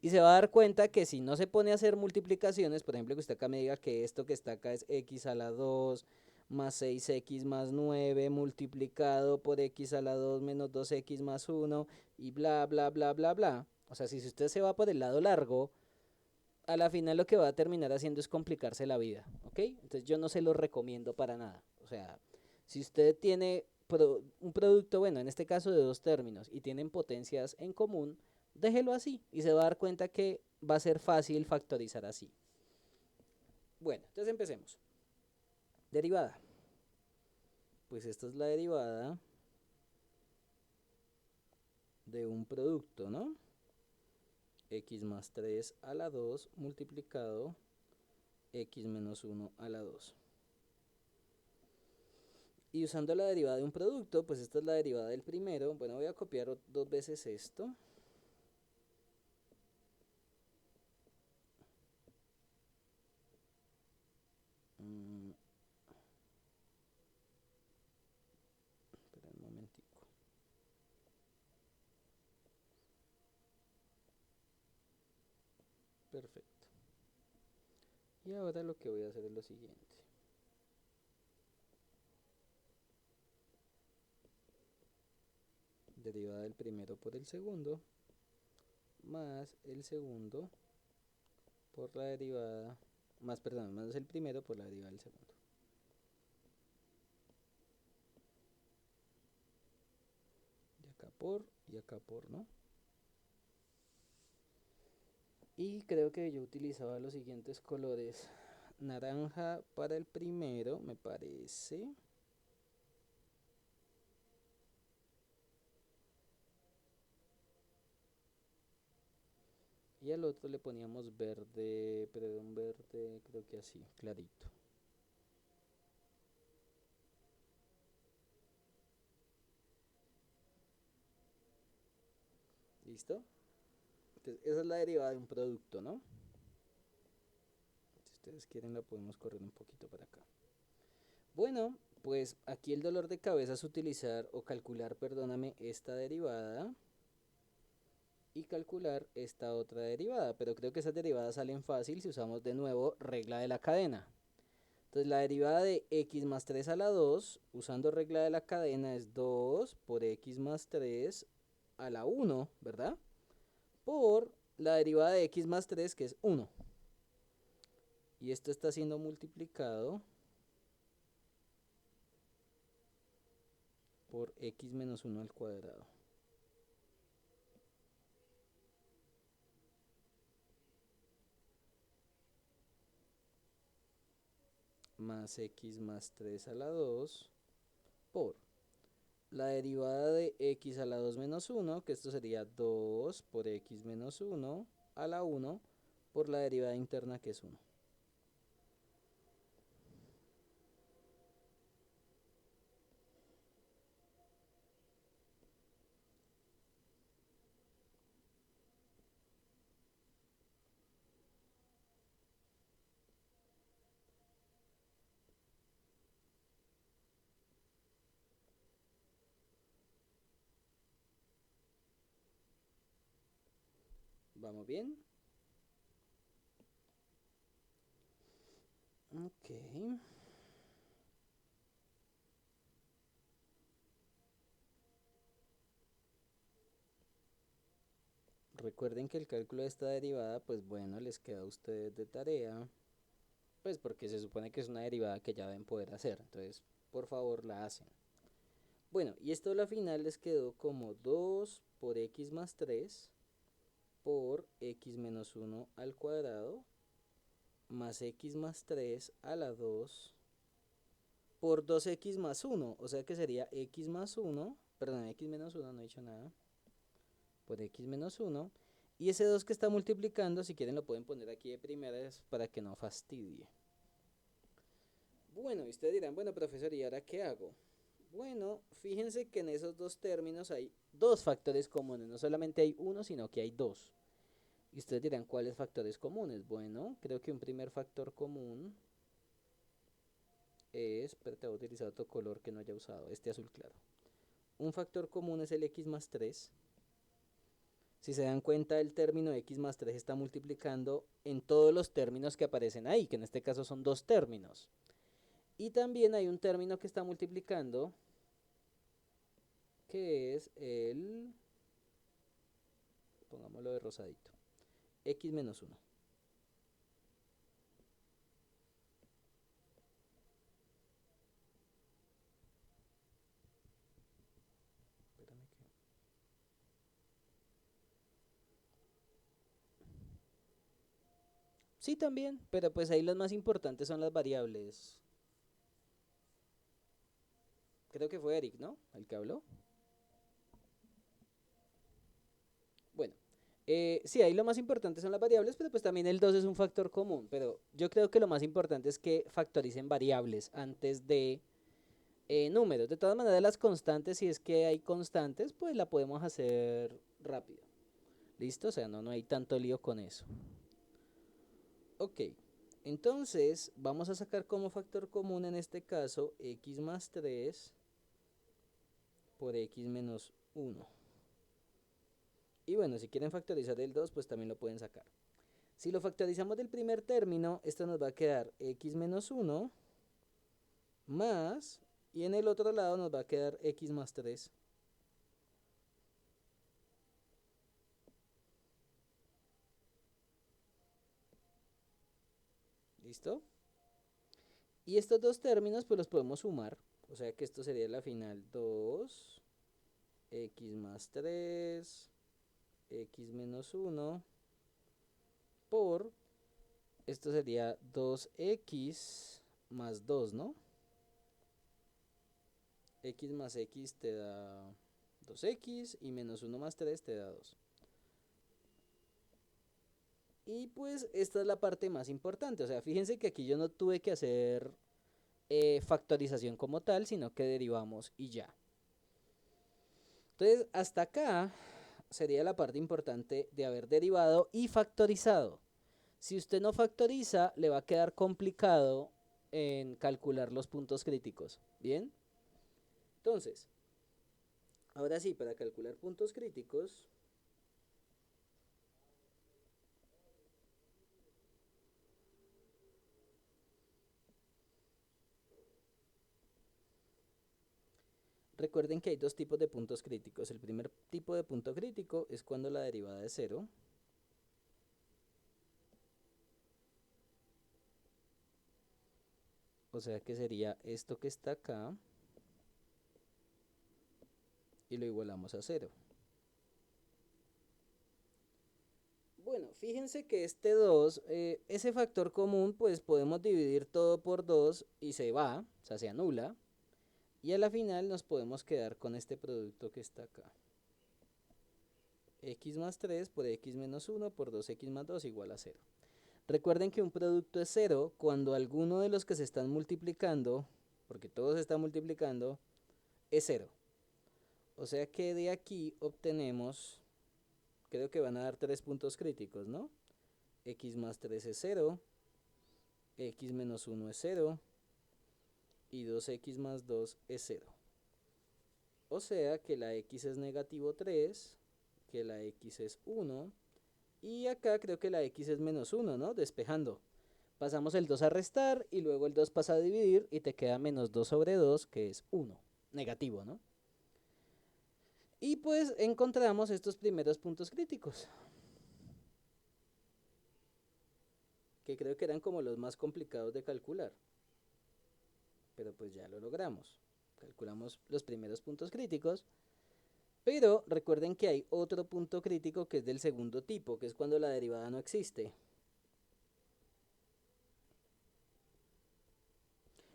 Y se va a dar cuenta que si no se pone a hacer multiplicaciones, por ejemplo, que usted acá me diga que esto que está acá es x a la 2 más 6x más 9 multiplicado por x a la 2 menos 2x más 1 y bla, bla, bla, bla, bla. O sea, si usted se va por el lado largo, a la final lo que va a terminar haciendo es complicarse la vida, ¿ok? Entonces yo no se lo recomiendo para nada. O sea, si usted tiene un producto, bueno, en este caso de dos términos, y tienen potencias en común, déjelo así y se va a dar cuenta que va a ser fácil factorizar así. Bueno, entonces empecemos. Derivada. Pues esta es la derivada de un producto, ¿no? X más 3 a la 2 multiplicado x menos 1 a la 2. Y usando la derivada de un producto, pues esta es la derivada del primero. Bueno, voy a copiar dos veces esto. Mm, espera un momentico. Perfecto. Y ahora lo que voy a hacer es lo siguiente. Derivada del primero por el segundo, más el segundo por la derivada, más, perdón, más el primero por la derivada del segundo. Y acá por, ¿no? Y creo que yo utilizaba los siguientes colores. Naranja para el primero, me parece. Y al otro le poníamos verde, pero de un verde creo que así, clarito. ¿Listo? Entonces, esa es la derivada de un producto, ¿no? Si ustedes quieren la podemos correr un poquito para acá. Bueno, pues aquí el dolor de cabeza es utilizar o calcular, perdóname, esta derivada y calcular esta otra derivada, pero creo que esas derivadas salen fácil si usamos de nuevo regla de la cadena. Entonces la derivada de x más 3 a la 2, usando regla de la cadena, es 2 por x más 3 a la 1, ¿verdad? Por la derivada de x más 3, que es 1. Y esto está siendo multiplicado por x menos 1 al cuadrado. Más x más 3 a la 2 por la derivada de x a la 2 menos 1, que esto sería 2 por x menos 1 a la 1 por la derivada interna, que es 1. ¿Vamos bien? Ok. Recuerden que el cálculo de esta derivada, pues bueno, les queda a ustedes de tarea, pues porque se supone que es una derivada que ya deben poder hacer, entonces por favor la hacen. Bueno, y esto a la final les quedó como 2 por x más 3 por x menos 1 al cuadrado más x más 3 a la 2 por 2x más 1, o sea que sería x más 1, perdón, x menos 1, no he dicho nada, por x menos 1. Y ese 2 que está multiplicando, si quieren lo pueden poner aquí de primeras para que no fastidie. Bueno, y ustedes dirán, bueno profesor, ¿y ahora qué hago? Bueno, fíjense que en esos dos términos hay dos factores comunes, no solamente hay uno, sino que hay dos. Y ustedes dirán, ¿cuáles factores comunes? Bueno, creo que un primer factor común es, pero te voy a utilizar otro color que no haya usado, este azul claro. Un factor común es el x más 3. Si se dan cuenta, el término x más 3 está multiplicando en todos los términos que aparecen ahí, que en este caso son dos términos. Y también hay un término que está multiplicando, que es el, pongámoslo de rosadito, x menos 1. Espérame que... Sí, también, pero pues ahí las más importantes son las variables. Creo que fue Eric, ¿no? El que habló. Bueno, sí, ahí lo más importante son las variables, pero pues también el 2 es un factor común. Pero yo creo que lo más importante es que factoricen variables antes de números. De todas maneras, las constantes, si es que hay constantes, pues la podemos hacer rápido. ¿Listo? O sea, no hay tanto lío con eso. Ok, entonces vamos a sacar como factor común en este caso x más 3 por x menos 1. Y bueno, si quieren factorizar el 2, pues también lo pueden sacar. Si lo factorizamos del primer término, esto nos va a quedar x menos 1 más, y en el otro lado nos va a quedar x más 3. ¿Listo? Y estos dos términos pues los podemos sumar. O sea que esto sería la final 2, x más 3, x menos 1 por, esto sería 2x más 2, ¿no? X más x te da 2x y menos 1 más 3 te da 2. Y pues esta es la parte más importante. O sea, fíjense que aquí yo no tuve que hacer factorización como tal, sino que derivamos y ya. Entonces, hasta acá sería la parte importante de haber derivado y factorizado. Si usted no factoriza, le va a quedar complicado en calcular los puntos críticos. ¿Bien? Entonces, ahora sí, para calcular puntos críticos, recuerden que hay dos tipos de puntos críticos. El primer tipo de punto crítico es cuando la derivada es cero. O sea que sería esto que está acá y lo igualamos a cero. Bueno, fíjense que este 2, ese factor común, pues podemos dividir todo por 2 y se va, o sea, se anula. Y a la final nos podemos quedar con este producto que está acá. X más 3 por x menos 1 por 2x más 2 igual a 0. Recuerden que un producto es 0 cuando alguno de los que se están multiplicando, porque todos se están multiplicando, es 0. O sea que de aquí obtenemos, creo que van a dar tres puntos críticos, ¿no? X más 3 es 0, x menos 1 es 0 y 2x más 2 es 0. O sea que la x es negativo 3, que la x es 1 y acá creo que la x es menos 1, ¿no? Despejando. Pasamos el 2 a restar y luego el 2 pasa a dividir y te queda menos 2 sobre 2 que es 1. Negativo, ¿no? Y pues encontramos estos primeros puntos críticos, que creo que eran como los más complicados de calcular. Pero pues ya lo logramos. Calculamos los primeros puntos críticos. Pero recuerden que hay otro punto crítico que es del segundo tipo, que es cuando la derivada no existe.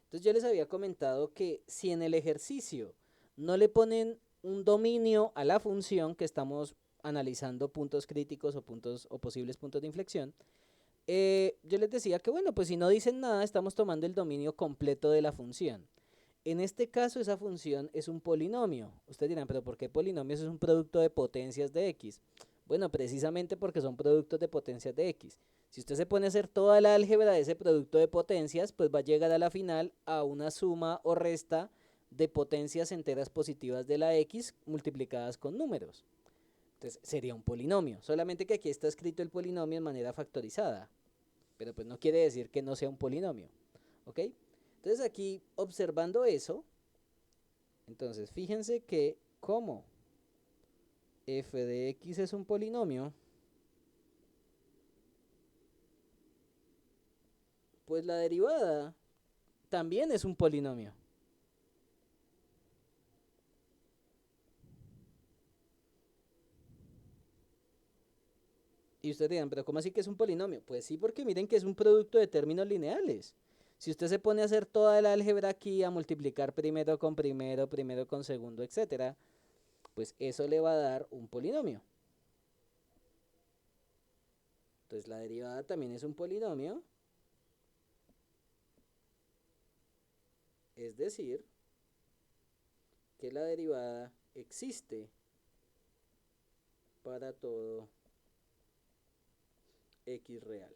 Entonces yo les había comentado que si en el ejercicio no le ponen un dominio a la función que estamos analizando puntos críticos o puntos o posibles puntos de inflexión, yo les decía que bueno, pues si no dicen nada, estamos tomando el dominio completo de la función. En este caso, esa función es un polinomio. Ustedes dirán, pero ¿por qué polinomio? Eso es un producto de potencias de x. Bueno, precisamente porque son productos de potencias de x. Si usted se pone a hacer toda la álgebra de ese producto de potencias, pues va a llegar a la final a una suma o resta de potencias enteras positivas de la x multiplicadas con números. Entonces sería un polinomio. Solamente que aquí está escrito el polinomio en manera factorizada. Pero pues no quiere decir que no sea un polinomio. ¿Ok? Entonces aquí observando eso, entonces fíjense que como f de x es un polinomio, pues la derivada también es un polinomio. Y ustedes dirán, pero ¿cómo así que es un polinomio? Pues sí, porque miren que es un producto de términos lineales. Si usted se pone a hacer toda el álgebra aquí, a multiplicar primero con primero, primero con segundo, etcétera, pues eso le va a dar un polinomio. Entonces la derivada también es un polinomio, es decir, que la derivada existe para todo x real.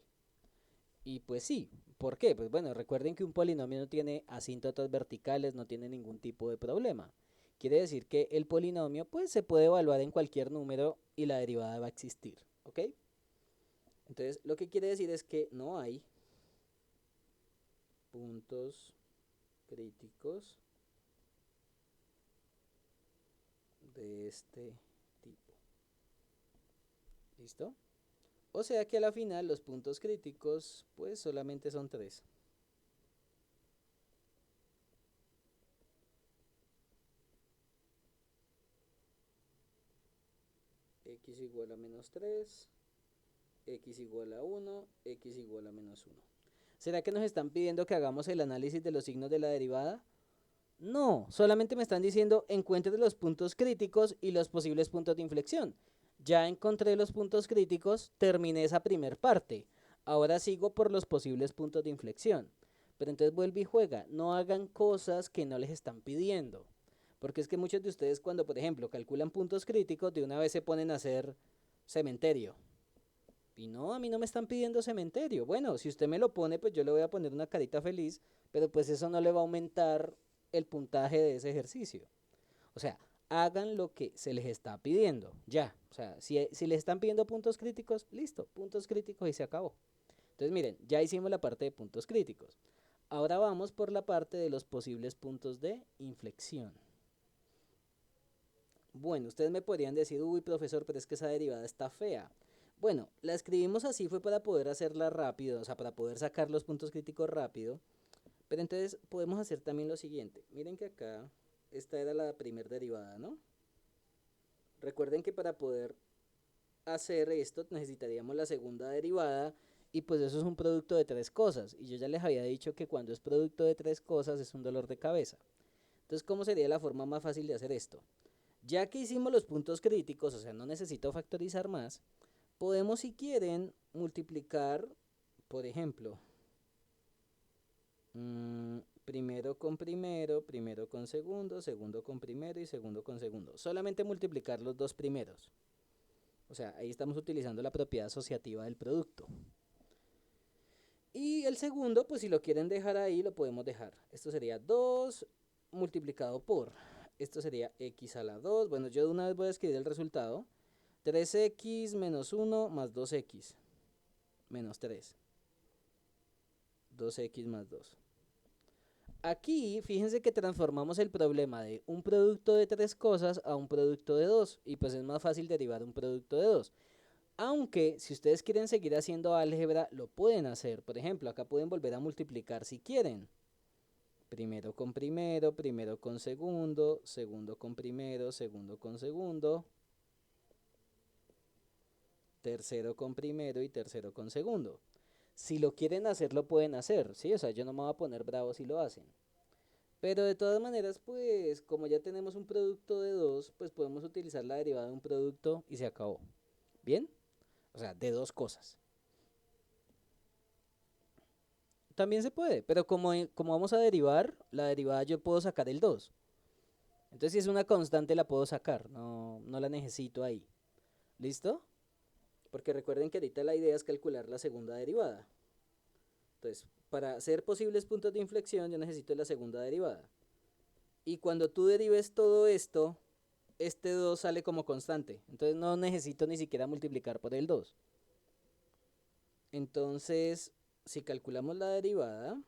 Y pues sí, ¿por qué? Pues bueno, recuerden que un polinomio no tiene asíntotas verticales, no tiene ningún tipo de problema. Quiere decir que el polinomio pues se puede evaluar en cualquier número y la derivada va a existir, ¿ok? Entonces lo que quiere decir es que no hay puntos críticos de este tipo. ¿Listo? O sea que a la final los puntos críticos pues solamente son 3. X igual a menos 3, x igual a 1, x igual a menos 1. ¿Será que nos están pidiendo que hagamos el análisis de los signos de la derivada? No, solamente me están diciendo encuentre los puntos críticos y los posibles puntos de inflexión. Ya encontré los puntos críticos, terminé esa primer parte. Ahora sigo por los posibles puntos de inflexión. Pero entonces vuelve y juega. No hagan cosas que no les están pidiendo. Porque es que muchos de ustedes cuando, por ejemplo, calculan puntos críticos, de una vez se ponen a hacer cementerio. Y no, a mí no me están pidiendo cementerio. Bueno, si usted me lo pone, pues yo le voy a poner una carita feliz, pero pues eso no le va a aumentar el puntaje de ese ejercicio. O sea, hagan lo que se les está pidiendo, ya. O sea, si les están pidiendo puntos críticos, listo, puntos críticos y se acabó. Entonces, miren, ya hicimos la parte de puntos críticos. Ahora vamos por la parte de los posibles puntos de inflexión. Bueno, ustedes me podrían decir, uy, profesor, pero es que esa derivada está fea. Bueno, la escribimos así fue para poder hacerla rápido, o sea, para poder sacar los puntos críticos rápido. Pero entonces podemos hacer también lo siguiente. Miren que acá, esta era la primera derivada, ¿no? Recuerden que para poder hacer esto necesitaríamos la segunda derivada y pues eso es un producto de 3 cosas. Y yo ya les había dicho que cuando es producto de 3 cosas es un dolor de cabeza. Entonces, ¿cómo sería la forma más fácil de hacer esto? Ya que hicimos los puntos críticos, o sea, no necesito factorizar más, podemos si quieren multiplicar, por ejemplo, primero con primero, primero con segundo, segundo con primero y segundo con segundo. Solamente multiplicar los dos primeros. O sea, ahí estamos utilizando la propiedad asociativa del producto. Y el segundo, pues si lo quieren dejar ahí, lo podemos dejar. Esto sería 2 multiplicado por. Esto sería x a la 2. Bueno, yo de una vez voy a escribir el resultado. 3x menos 1 más 2x menos 3. 2x más 2. Aquí, fíjense que transformamos el problema de un producto de 3 cosas a un producto de 2. Y pues es más fácil derivar un producto de 2. Aunque, si ustedes quieren seguir haciendo álgebra, lo pueden hacer. Por ejemplo, acá pueden volver a multiplicar si quieren. Primero con primero, primero con segundo, segundo con primero, segundo con segundo, tercero con primero y tercero con segundo. Si lo quieren hacer, lo pueden hacer, ¿sí? O sea, yo no me voy a poner bravo si lo hacen. Pero de todas maneras, pues, como ya tenemos un producto de 2, pues podemos utilizar la derivada de un producto y se acabó. ¿Bien? O sea, de 2 cosas. También se puede, pero como vamos a derivar, la derivada yo puedo sacar el 2. Entonces, si es una constante, la puedo sacar, no la necesito ahí. ¿Listo? Porque recuerden que ahorita la idea es calcular la segunda derivada. Entonces, para hacer posibles puntos de inflexión, yo necesito la segunda derivada. Y cuando tú derives todo esto, este 2 sale como constante. Entonces, no necesito ni siquiera multiplicar por el 2. Entonces, si calculamos la derivada,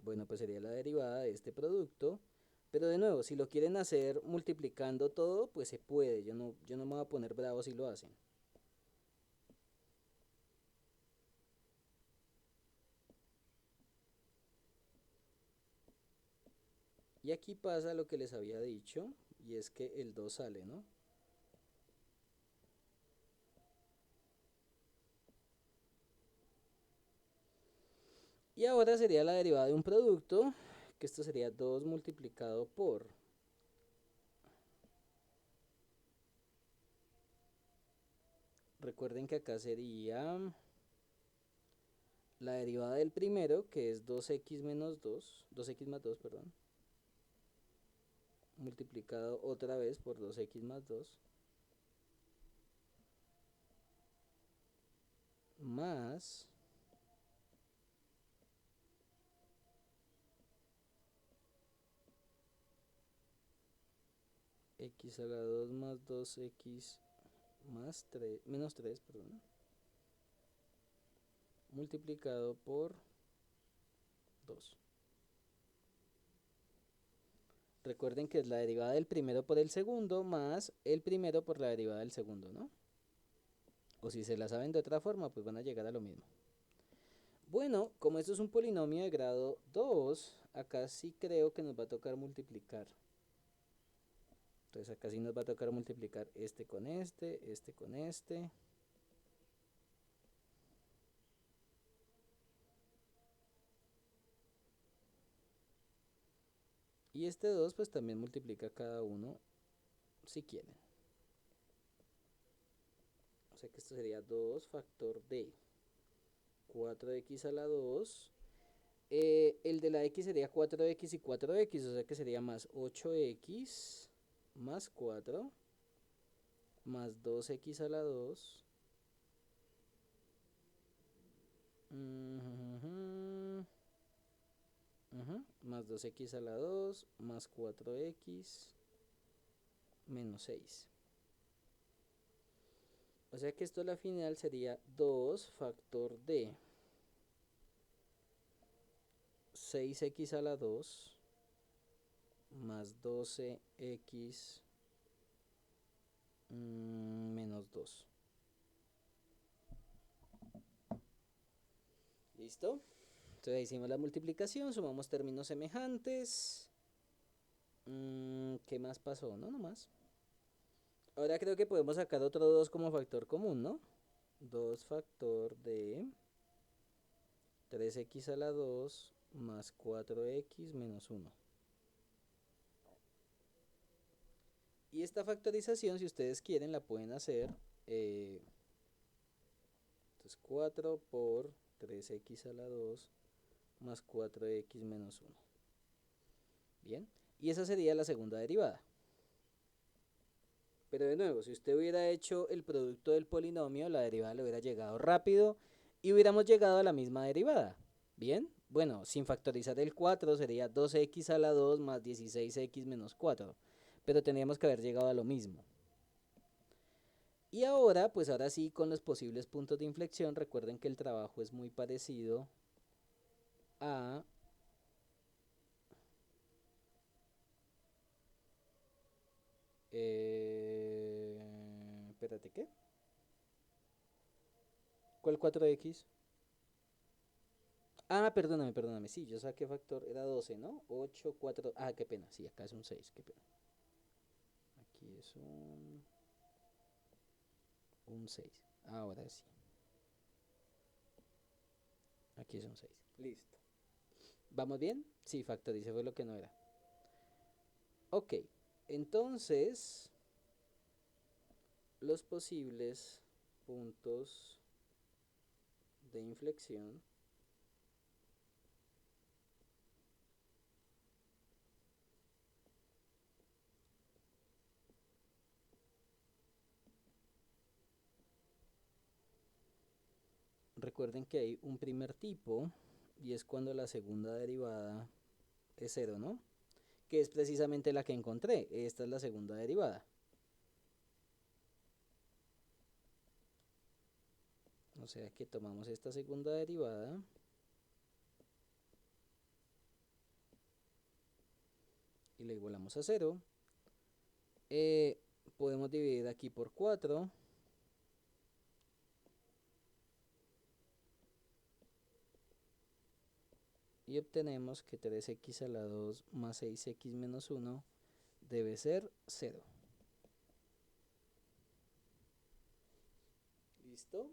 bueno, pues sería la derivada de este producto. Pero de nuevo, si lo quieren hacer multiplicando todo, pues se puede. Yo no me voy a poner bravo si lo hacen. Y aquí pasa lo que les había dicho, y es que el 2 sale, ¿no? Y ahora sería la derivada de un producto, que esto sería 2 multiplicado por. Recuerden que acá sería la derivada del primero, que es 2x menos 2, 2x más 2, perdón. multiplicado otra vez por 2x más 2 más x a la 2 más 2x más 3, menos 3, perdón, multiplicado por 2. Recuerden que es la derivada del primero por el segundo más el primero por la derivada del segundo, ¿no? O si se la saben de otra forma, pues van a llegar a lo mismo. Bueno, como esto es un polinomio de grado 2, acá sí creo que nos va a tocar multiplicar. Entonces acá sí nos va a tocar multiplicar este con este con este. Y este 2 pues también multiplica cada uno si quieren. O sea que esto sería 2 factor de 4x a la 2. El de la x sería 4x y 4x, o sea que sería más 8x más 4 más 2x a la 2. Más 2x a la 2 más 4x menos 6. O sea que esto a la final sería 2 factor de 6x a la 2 más 12x menos 2. ¿Listo? Entonces hicimos la multiplicación, sumamos términos semejantes. ¿Qué más pasó? No, nomás. Ahora creo que podemos sacar otro 2 como factor común, ¿no? 2 factor de 3x a la 2 más 4x menos 1. Y esta factorización, si ustedes quieren, la pueden hacer. Entonces 4 por 3x a la 2 más 4x menos 1. Bien. Y esa sería la segunda derivada. Pero de nuevo, si usted hubiera hecho el producto del polinomio, la derivada le hubiera llegado rápido y hubiéramos llegado a la misma derivada. Bien, bueno, sin factorizar el 4 sería 2x a la 2 más 16x menos 4. Pero teníamos que haber llegado a lo mismo. Y ahora, pues ahora sí, con los posibles puntos de inflexión, recuerden que el trabajo es muy parecido a... espérate, ¿qué? ¿Cuál 4x? Ah, perdóname, sí, yo saqué factor, era 12, ¿no? 8, 4, qué pena, sí, acá es un 6, qué pena. Aquí es un 6, ahora sí. Aquí es un 6, listo. ¿Vamos bien? Sí, factorice fue lo que no era. Ok, entonces, los posibles puntos de inflexión recuerden que hay un primer tipo y es cuando la segunda derivada es 0, ¿no? Que es precisamente la que encontré. Esta es la segunda derivada. O sea que tomamos esta segunda derivada y la igualamos a 0. Podemos dividir aquí por 4. Y obtenemos que 3x a la 2 más 6x menos 1 debe ser 0. ¿Listo?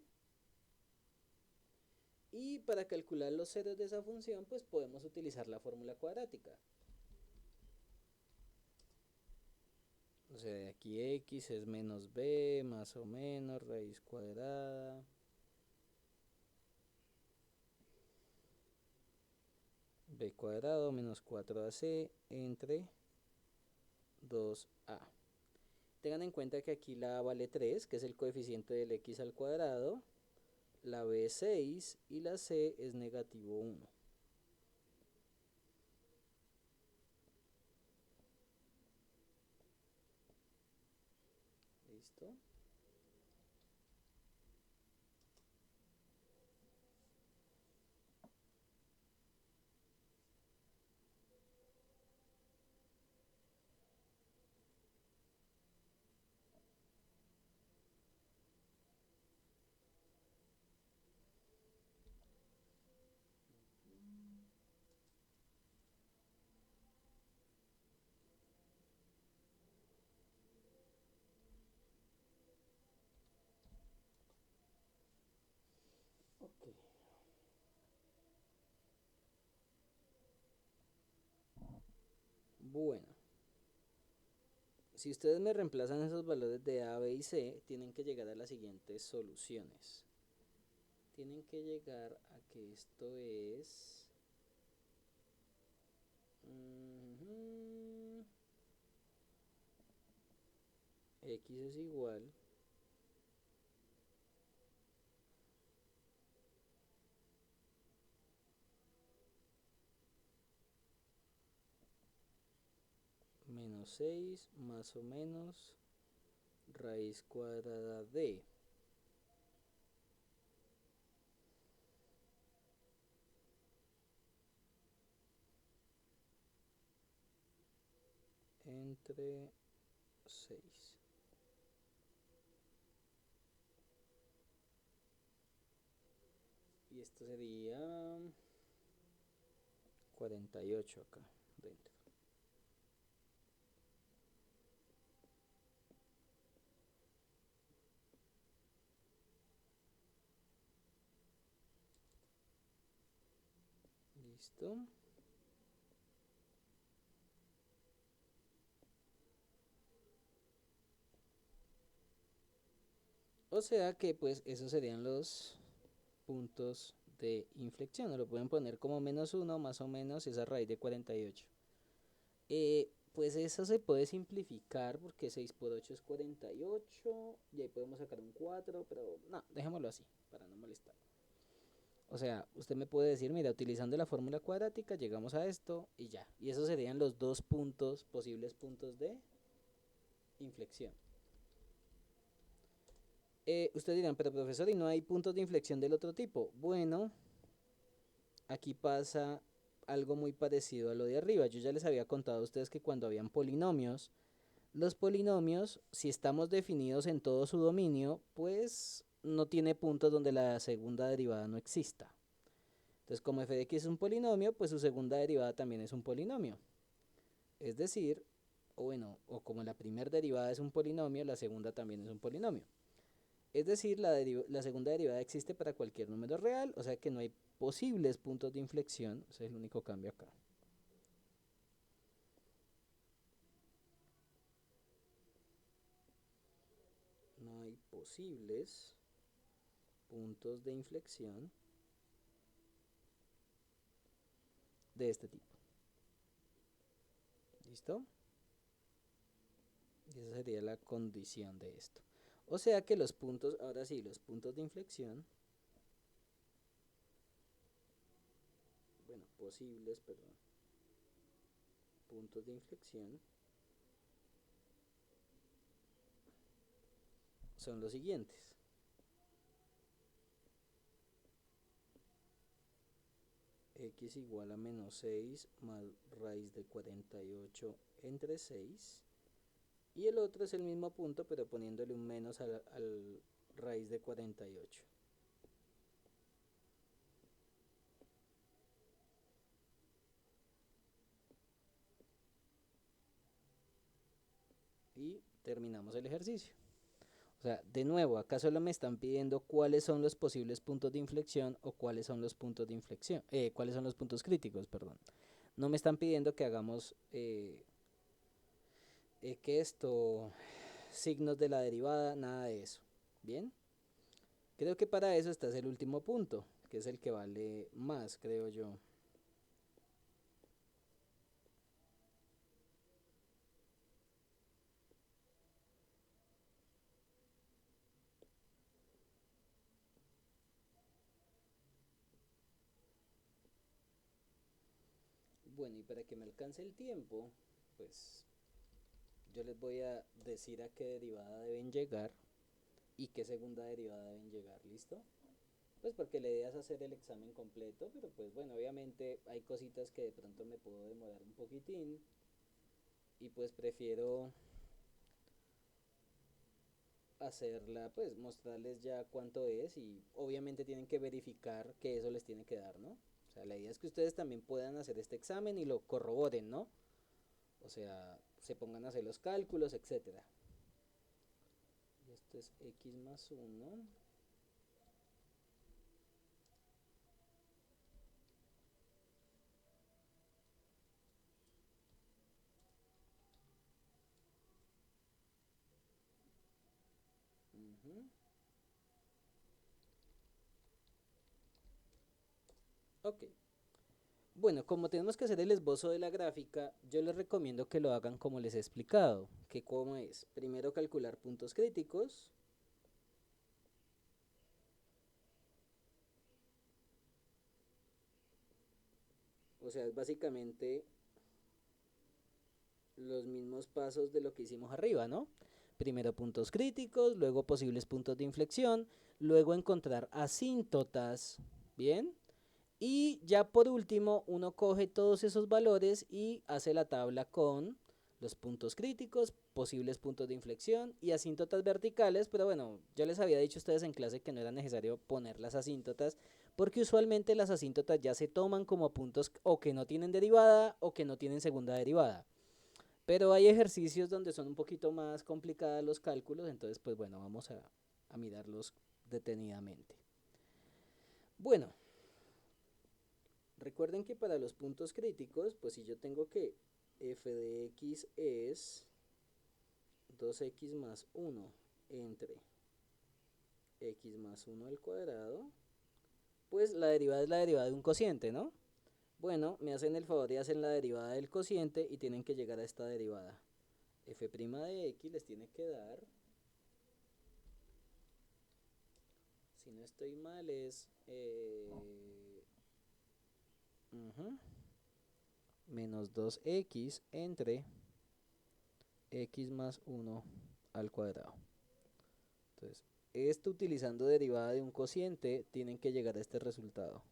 Y para calcular los ceros de esa función, pues podemos utilizar la fórmula cuadrática. O sea, de aquí x es menos b, más o menos, raíz cuadrada. B cuadrado menos 4ac entre 2a. Tengan en cuenta que aquí la a vale 3, que es el coeficiente del x al cuadrado, la b 6 y la c es negativo 1. ¿Listo? Ok. Bueno, si ustedes me reemplazan esos valores de a, b y c, tienen que llegar a las siguientes soluciones. Tienen que llegar a que esto es... X es igual menos 6 más o menos raíz cuadrada de entre 6. Y esto sería 48 acá dentro. ¿Listo? O sea que pues esos serían los puntos de inflexión. O lo pueden poner como menos 1 más o menos esa raíz de 48. Pues eso se puede simplificar porque 6 por 8 es 48. Y ahí podemos sacar un 4, pero no, dejémoslo así para no molestar. O sea, usted me puede decir, mira, utilizando la fórmula cuadrática llegamos a esto y ya. Y esos serían los dos puntos, posibles puntos de inflexión. Ustedes dirán, pero profesor, ¿y no hay puntos de inflexión del otro tipo? Bueno, aquí pasa algo muy parecido a lo de arriba. Yo ya les había contado a ustedes que cuando habían polinomios, los polinomios, si estamos definidos en todo su dominio, pues no tiene puntos donde la segunda derivada no exista. Entonces, como f de x es un polinomio, pues su segunda derivada también es un polinomio. Es decir, o bueno, o como la primera derivada es un polinomio, la segunda también es un polinomio. Es decir, la segunda derivada existe para cualquier número real, o sea que no hay posibles puntos de inflexión, ese es el único cambio acá. No hay posibles puntos de inflexión de este tipo. ¿Listo? Y esa sería la condición de esto. O sea que los puntos, ahora sí, los puntos de inflexión, bueno, posibles, perdón, puntos de inflexión son los siguientes. X igual a menos 6 más raíz de 48 entre 6. Y el otro es el mismo punto, pero poniéndole un menos al raíz de 48. Y terminamos el ejercicio. O sea, de nuevo, acá solo me están pidiendo cuáles son los posibles puntos de inflexión o cuáles son los puntos de inflexión, cuáles son los puntos críticos, perdón. No me están pidiendo que hagamos que esto, signos de la derivada, nada de eso. Bien, creo que para eso este es el último punto, que es el que vale más, creo yo. Bueno, y para que me alcance el tiempo, pues yo les voy a decir a qué derivada deben llegar y qué segunda derivada deben llegar, ¿listo? Pues porque la idea es hacer el examen completo, pero pues bueno, obviamente hay cositas que de pronto me puedo demorar un poquitín y pues prefiero hacerla, pues mostrarles ya cuánto es y obviamente tienen que verificar que eso les tiene que dar, ¿no? O sea, la idea es que ustedes también puedan hacer este examen y lo corroboren, ¿no? O sea, se pongan a hacer los cálculos, etcétera. Y esto es x más uno. Ujú. Ok. Bueno, como tenemos que hacer el esbozo de la gráfica, yo les recomiendo que lo hagan como les he explicado. Que cómo es, primero calcular puntos críticos. O sea, es básicamente los mismos pasos de lo que hicimos arriba, ¿no? Primero puntos críticos, luego posibles puntos de inflexión, luego encontrar asíntotas, ¿bien? Y ya por último, uno coge todos esos valores y hace la tabla con los puntos críticos, posibles puntos de inflexión y asíntotas verticales, pero bueno, yo les había dicho a ustedes en clase que no era necesario poner las asíntotas, porque usualmente las asíntotas ya se toman como puntos o que no tienen derivada o que no tienen segunda derivada. Pero hay ejercicios donde son un poquito más complicados los cálculos, entonces pues bueno, vamos a mirarlos detenidamente. Bueno, recuerden que para los puntos críticos, pues si yo tengo que f de x es 2x más 1 entre x más 1 al cuadrado, pues la derivada es la derivada de un cociente, ¿no? Bueno, me hacen el favor y hacen la derivada del cociente y tienen que llegar a esta derivada. F' de x les tiene que dar, si no estoy mal, es menos 2x entre x más 1 al cuadrado. Entonces, esto utilizando derivada de un cociente, tienen que llegar a este resultado.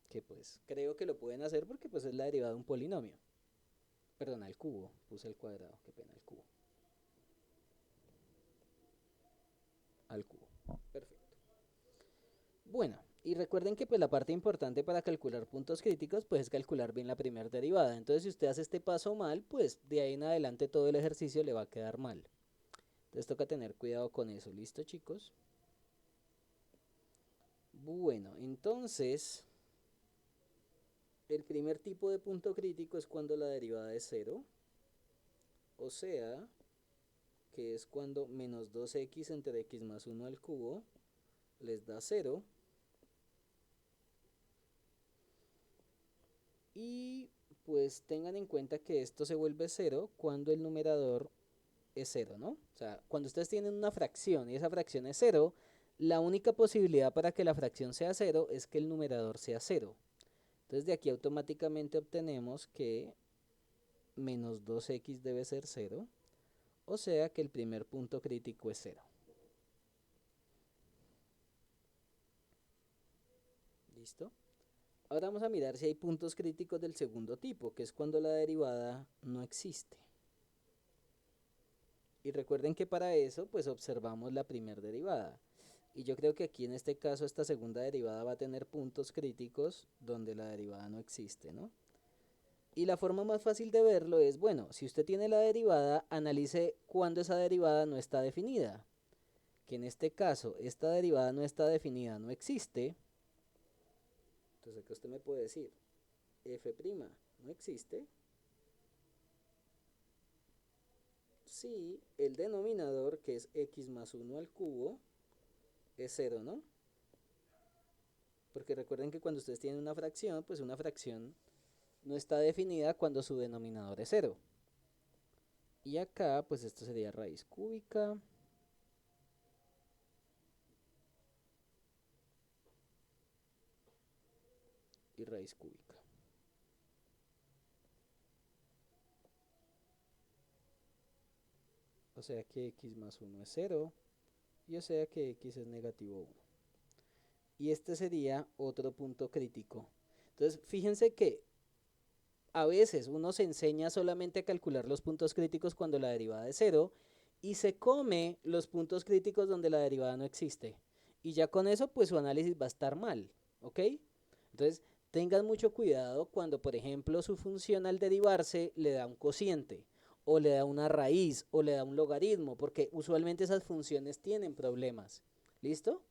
Que pues creo que lo pueden hacer porque pues es la derivada de un polinomio. Perdón, al cubo, puse el cuadrado, qué pena, al cubo. Al cubo, perfecto. Bueno, y recuerden que pues la parte importante para calcular puntos críticos pues es calcular bien la primera derivada. Entonces si usted hace este paso mal, pues de ahí en adelante todo el ejercicio le va a quedar mal. Entonces toca tener cuidado con eso, ¿listo chicos? Bueno, entonces el primer tipo de punto crítico es cuando la derivada es cero, o sea, que es cuando menos 2x entre x más 1 al cubo les da cero. Y pues tengan en cuenta que esto se vuelve cero cuando el numerador es cero, ¿no? O sea, cuando ustedes tienen una fracción y esa fracción es cero, la única posibilidad para que la fracción sea cero es que el numerador sea cero. Entonces de aquí automáticamente obtenemos que menos 2x debe ser cero, o sea que el primer punto crítico es cero. ¿Listo? Ahora vamos a mirar si hay puntos críticos del segundo tipo, que es cuando la derivada no existe. Y recuerden que para eso pues observamos la primera derivada. Y yo creo que aquí en este caso esta segunda derivada va a tener puntos críticos donde la derivada no existe, ¿no? Y la forma más fácil de verlo es, bueno, si usted tiene la derivada, analice cuándo esa derivada no está definida. Que en este caso esta derivada no está definida, no existe. Entonces aquí usted me puede decir, f' no existe si el denominador, que es x más 1 al cubo, es cero, ¿no? Porque recuerden que cuando ustedes tienen una fracción, pues una fracción no está definida cuando su denominador es cero. Y acá, pues esto sería raíz cúbica. Y raíz cúbica. o sea que x más 1 es 0, y o sea que x es negativo 1. Y este sería otro punto crítico. Entonces, fíjense que a veces uno se enseña solamente a calcular los puntos críticos cuando la derivada es 0 y se come los puntos críticos donde la derivada no existe. Y ya con eso, pues su análisis va a estar mal, ¿ok? Entonces, tengan mucho cuidado cuando, por ejemplo, su función al derivarse le da un cociente, o le da una raíz, o le da un logaritmo, porque usualmente esas funciones tienen problemas. ¿Listo?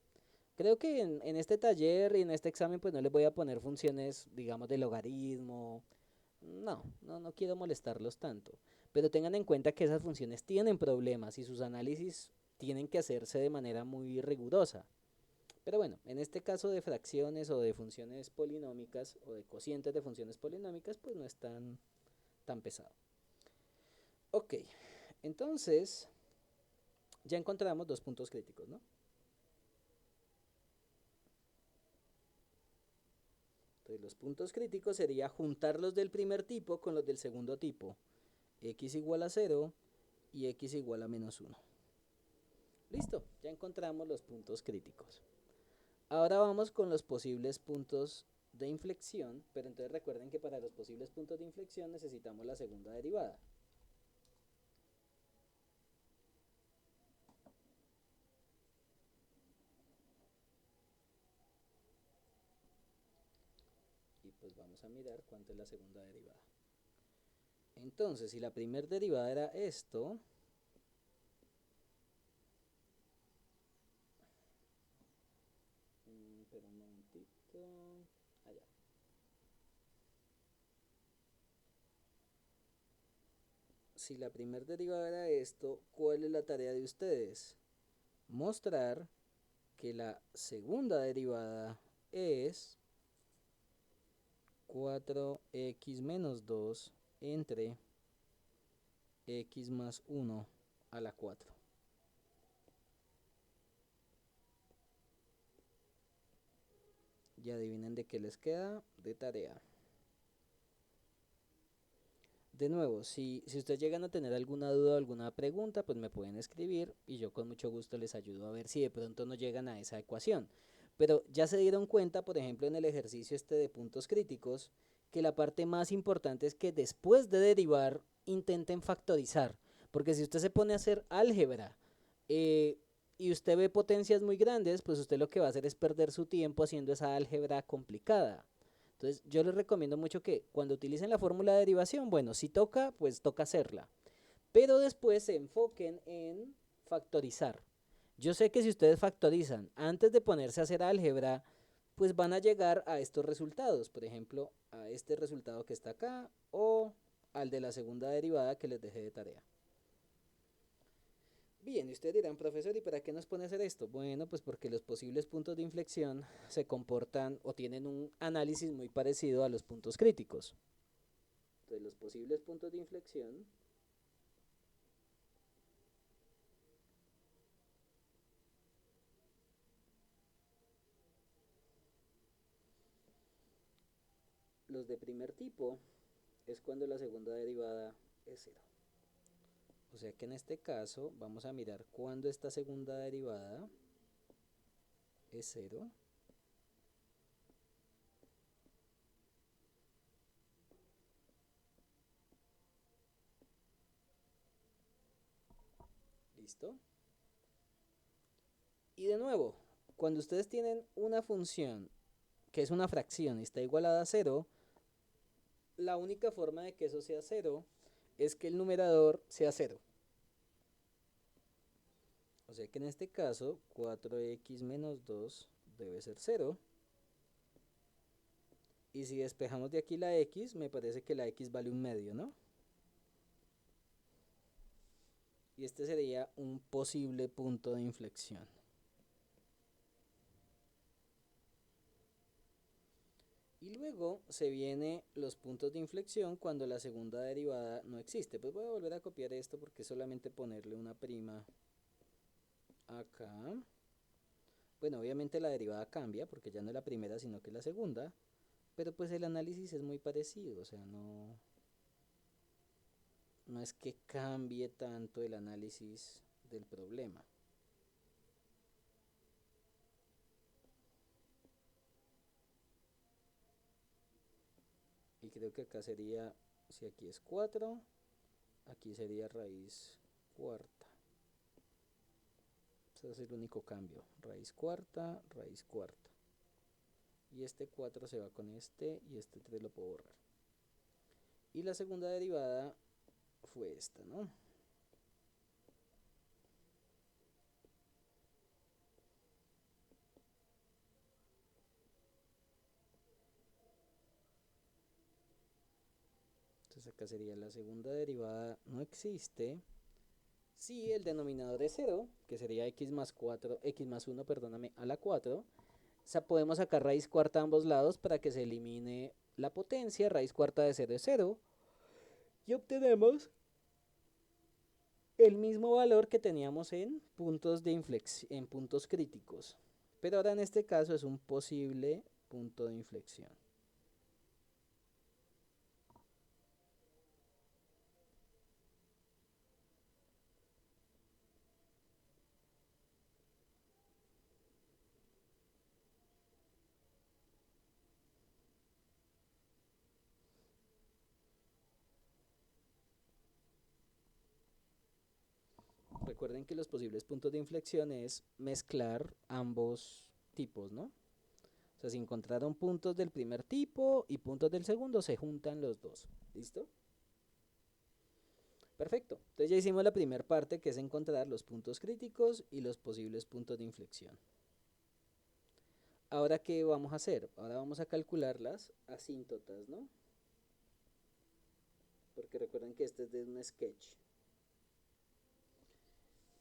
Creo que en este taller y en este examen pues no les voy a poner funciones, digamos, de logaritmo. No quiero molestarlos tanto. Pero tengan en cuenta que esas funciones tienen problemas y sus análisis tienen que hacerse de manera muy rigurosa. Pero bueno, en este caso de fracciones o de funciones polinómicas o de cocientes de funciones polinómicas, pues no es tan pesado. Ok, entonces ya encontramos dos puntos críticos, ¿no? Entonces los puntos críticos sería juntar los del primer tipo con los del segundo tipo. X igual a 0 y x igual a menos 1. Listo, ya encontramos los puntos críticos. Ahora vamos con los posibles puntos de inflexión, pero entonces recuerden que para los posibles puntos de inflexión necesitamos la segunda derivada. Y pues vamos a mirar cuánto es la segunda derivada. Entonces, si la primera derivada era esto, pero un momentito, allá. Si la primera derivada era esto, ¿cuál es la tarea de ustedes? Mostrar que la segunda derivada es 4x menos 2 entre x más 1 a la 4. Y adivinen de qué les queda de tarea. De nuevo, si ustedes llegan a tener alguna duda o alguna pregunta, pues me pueden escribir y yo con mucho gusto les ayudo a ver si de pronto no llegan a esa ecuación. Pero ya se dieron cuenta, por ejemplo, en el ejercicio este de puntos críticos, que la parte más importante es que después de derivar intenten factorizar. Porque si usted se pone a hacer álgebra eh, y usted ve potencias muy grandes, pues usted lo que va a hacer es perder su tiempo haciendo esa álgebra complicada. Entonces yo les recomiendo mucho que cuando utilicen la fórmula de derivación, bueno, si toca, pues toca hacerla. Pero después se enfoquen en factorizar. Yo sé que si ustedes factorizan antes de ponerse a hacer álgebra, pues van a llegar a estos resultados. Por ejemplo, a este resultado que está acá o al de la segunda derivada que les dejé de tarea. Bien, y ustedes dirán, profesor, ¿y para qué nos pone a hacer esto? Bueno, pues porque los posibles puntos de inflexión se comportan o tienen un análisis muy parecido a los puntos críticos. Entonces, los posibles puntos de inflexión los de primer tipo es cuando la segunda derivada es cero. O sea que en este caso vamos a mirar cuando esta segunda derivada es cero. ¿Listo? Y de nuevo, cuando ustedes tienen una función que es una fracción y está igualada a cero, la única forma de que eso sea cero es que el numerador sea cero. O sea que en este caso 4x menos 2 debe ser cero. Y si despejamos de aquí la x, me parece que la x vale un medio, ¿no? Y este sería un posible punto de inflexión. Y luego se viene los puntos de inflexión cuando la segunda derivada no existe. Pues voy a volver a copiar esto porque es solamente ponerle una prima acá. Bueno, obviamente la derivada cambia porque ya no es la primera sino que es la segunda. Pero pues el análisis es muy parecido, o sea, no es que cambie tanto el análisis del problema. Y creo que acá sería, si aquí es 4, aquí sería raíz cuarta. Ese es el único cambio. Raíz cuarta, raíz cuarta. Y este 4 se va con este y este 3 lo puedo borrar. Y la segunda derivada fue esta, ¿no? Entonces acá sería la segunda derivada no existe si el denominador es 0, que sería x más 4, x más 1, perdóname, a la 4. O sea, podemos sacar raíz cuarta a ambos lados para que se elimine la potencia. Raíz cuarta de 0 es 0. Y obtenemos el mismo valor que teníamos en puntos de inflexión, en puntos críticos. Pero ahora en este caso es un posible punto de inflexión. Recuerden que los posibles puntos de inflexión es mezclar ambos tipos, ¿no? O sea, si encontraron puntos del primer tipo y puntos del segundo, se juntan los dos. ¿Listo? Perfecto. Entonces ya hicimos la primera parte, que es encontrar los puntos críticos y los posibles puntos de inflexión. Ahora, ¿qué vamos a hacer? Ahora vamos a calcular las asíntotas, ¿no? Porque recuerden que este es de un sketch.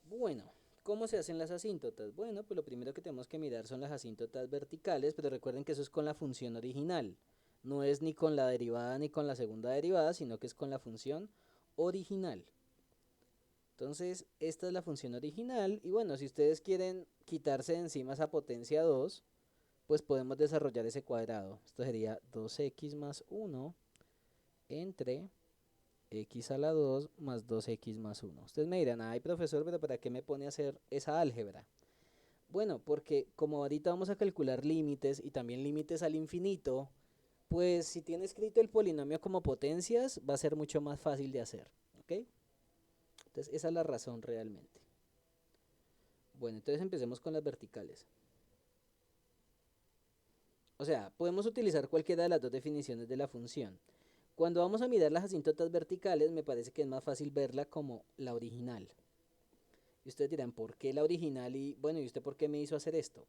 Bueno, ¿cómo se hacen las asíntotas? Bueno, pues lo primero que tenemos que mirar son las asíntotas verticales, pero recuerden que eso es con la función original. No es ni con la derivada ni con la segunda derivada, sino que es con la función original. Entonces, esta es la función original. Y bueno, si ustedes quieren quitarse de encima esa potencia 2, pues podemos desarrollar ese cuadrado. Esto sería 2x más 1 entre x a la 2 más 2x más 1. Ustedes me dirán, ay profesor, pero ¿para qué me pone a hacer esa álgebra? Bueno, porque como ahorita vamos a calcular límites y también límites al infinito, pues si tiene escrito el polinomio como potencias, va a ser mucho más fácil de hacer. ¿Ok? Entonces esa es la razón realmente. Bueno, entonces empecemos con las verticales. O sea, podemos utilizar cualquiera de las dos definiciones de la función. Cuando vamos a mirar las asíntotas verticales, me parece que es más fácil verla como la original. Y ustedes dirán, ¿por qué la original? Y bueno, ¿y usted por qué me hizo hacer esto?